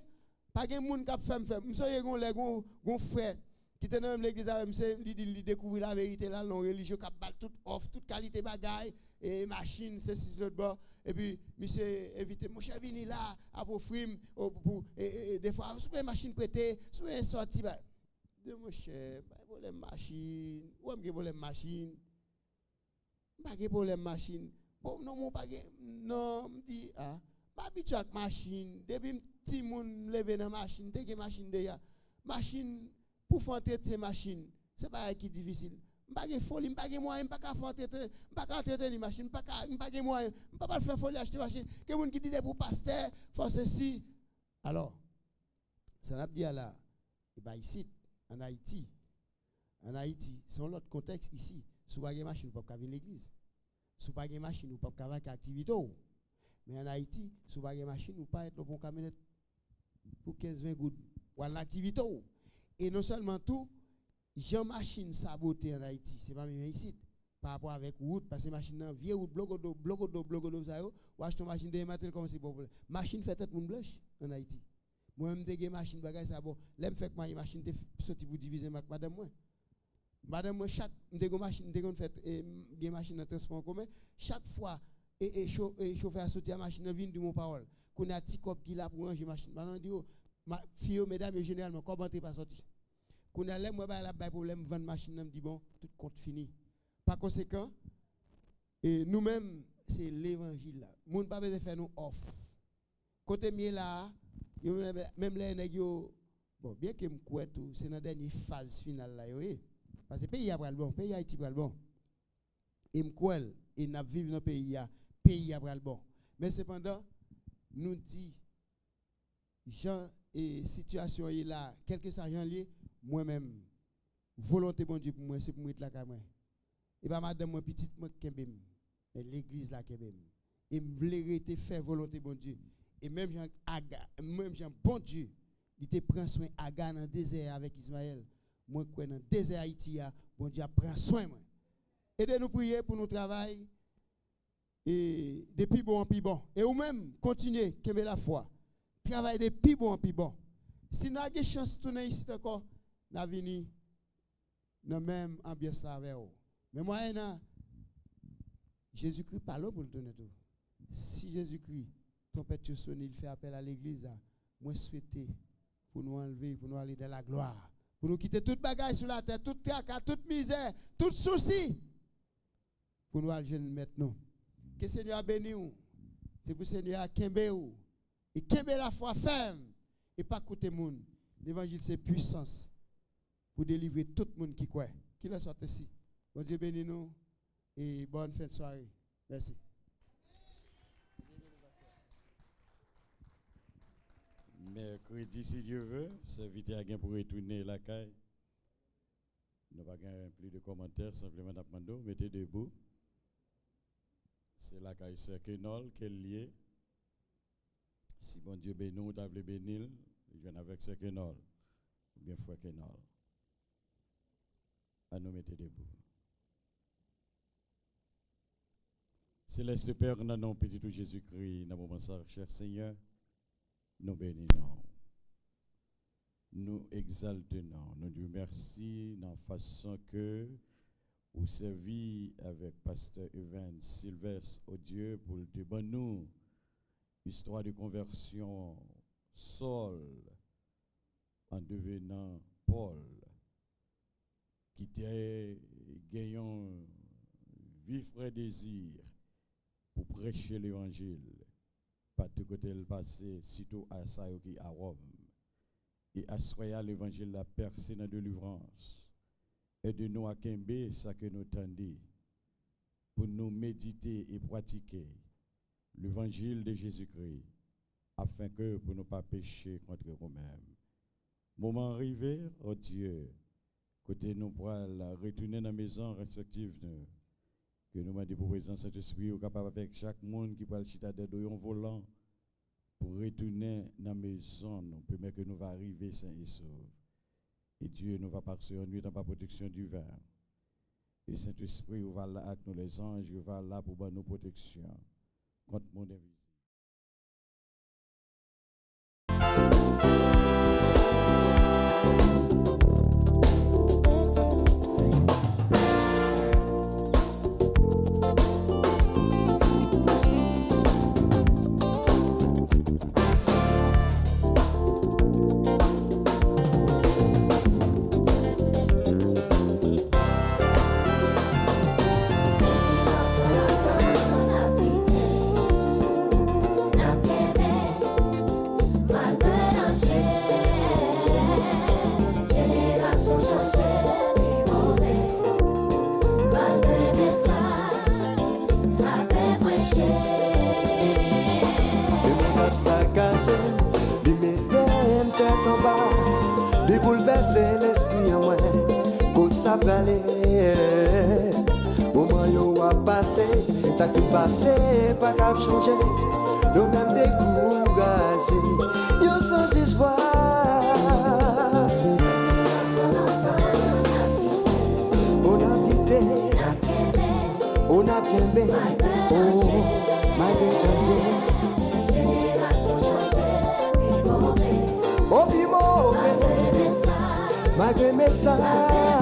pas de monde qui fait faire. M'soye gon frère qui était dans l'église avec m'se il découvrir la vérité là, non religieux qui bat tout off, toute qualité bagaille et machine c'est l'autre bord et puis monsieur invité mon cher vini là à vos frimes pour des fois sur machine prêter, sur un sorti ba de mon cher, pas problème machine, ou am problème machine. Pas de problème machine. Bon non mon pas non me dit ah pas habitué avec machine depuis petit moun lever dans machine dès que machine déjà machine pour faire traiter machine c'est pas qui difficile pas de folie pas de moyen pas qu'à faire traiter pas qu'à traiter une machine pas de moyen pas faire folie acheter machine que moun qui dit pour pasteur faut ceci alors ça n'a dit là et ben ici en Haïti c'est un autre contexte ici sous pas de machine pas qu'à venir l'église sous pas de machine ou pas qu'à faire activité. Mais en Haïti, si vous avez une machine, vous pas être dans une camionnette pour 15-20 gouttes. Ou en activité. Et non seulement tout, j'ai machine sabotée en Haïti. Ce n'est pas même ici. Par rapport avec route, parce que machine nan vieille route, bloco ça yo, ou acheter une machine de matin comme c'est pas problème. Machine fait tête moun blanche en Haïti. Moi-même, j'ai une machine bagay ça bon. L'aime fait que ma machine te sorti pour diviser madame moi. Madame moi, chaque machine, fait une machine de transport en commun. Chaque fois, et chauffeur sorti la machine vient de mon parole qu'on a petit cop qui là pour ranger machine maintenant dit fille mesdames et généralement comment t'es pas sorti qu'on a l'aime moi ba la problème vendre machine me dit bon tout compte fini par conséquent et nous-mêmes c'est l'évangile là monde pas besoin faire nous off côté mieux là même les nèg yo bon bien que me croit tout c'est dans dernière phase finale là yo parce que pays a pral bon pays Haïti pral bon et me croit et n'a vivre dans pays après le bon. Mais cependant, nous dit, Jean et situation est là, quelque chose Jean lié, moi-même, volonté bon Dieu pour moi, c'est pour moi être là comme moi. Et pas madame moi petite moi kembem, mais l'église là kembem. Et me te faire volonté bon Dieu. Et même Jean bon Dieu, il te prend soin Aga dans le désert avec Ismaël. Moi quoi dans le désert Haïti, bon Dieu prend soin moi. Aidez-nous prier pour nous travailler. Et depuis bon en plus bon. Et ou même continuez, qu'aimer la foi. travailler de plus bon, plus bon. Si nous avons chance de tourner ici encore, nous allons venir dans la même ambiance avec vous. Mais moi, Jésus-Christ parle pour le donner tout. Si Jésus-Christ, ton père sonne, il fait appel à l'église, moi souhaiter pour nous enlever, pour nous aller dans la gloire, pour nous quitter toute bagaille sur la terre, toute tracas, toute misère, tout souci, pour nous aller maintenant. Que le Seigneur a béni nous. C'est pour le Seigneur a kembe ou. Et kembe la foi ferme. Et pas coûter monde. L'évangile c'est puissance pour délivrer tout le monde qui croit. Qui le soit ici. Bon Dieu béni nous et bonne fin de soirée. Merci. Mercredi, si Dieu veut, serviteur a pour retourner la caille. Nous n'avons pas plus de commentaires, simplement d'apprendre, mettez debout. C'est la caille Sœur Kenol qui est liée. Si bon Dieu bénit nous, t'as voulu bénir, je viens avec Sœur Kenol, ou bien Frère Kenol. À nous mettre debout. Céleste Père, dans le nom petit Jésus-Christ, dans le moment ça, cher Seigneur, nous bénissons. Nous exaltons. Nous disons merci dans la façon que vous servez avec Pasteur Evan Sylvestre au Dieu pour le débat nous. Histoire de conversion, Saul en devenant Paul, qui était gagnant vif désir pour prêcher l'évangile. Pas de côté le passé, sitôt à Sayoki à Rome. Et assoya l'évangile la percée dans la délivrance. Aide-nous à Kembe, ça que nous tendons, pour nous méditer et pratiquer l'évangile de Jésus-Christ, afin que pour ne pas pécher contre nous-mêmes. Moment arrivé, oh Dieu, côté nous pour retourner dans la maison respective, que nous m'a dit pour présence Saint-Esprit, capable avec chaque monde qui parle chita de doyon volant, pour retourner dans la maison, nous permet que nous va arriver saint et sauf. Et Dieu nous va passer en nuit dans la protection du vin. Et Saint-Esprit, va là avec nous les anges, il va là pour nos protections contre mon invisible. Bouleverser l'esprit en moi, côte ça aller. Moment yo a passé, ça qui passé, pas qu'à changer. Nous même découragés, yo sans espoir. On a quitté, on a bien bé, oh, malgré danger. Oh, malgré mes messages.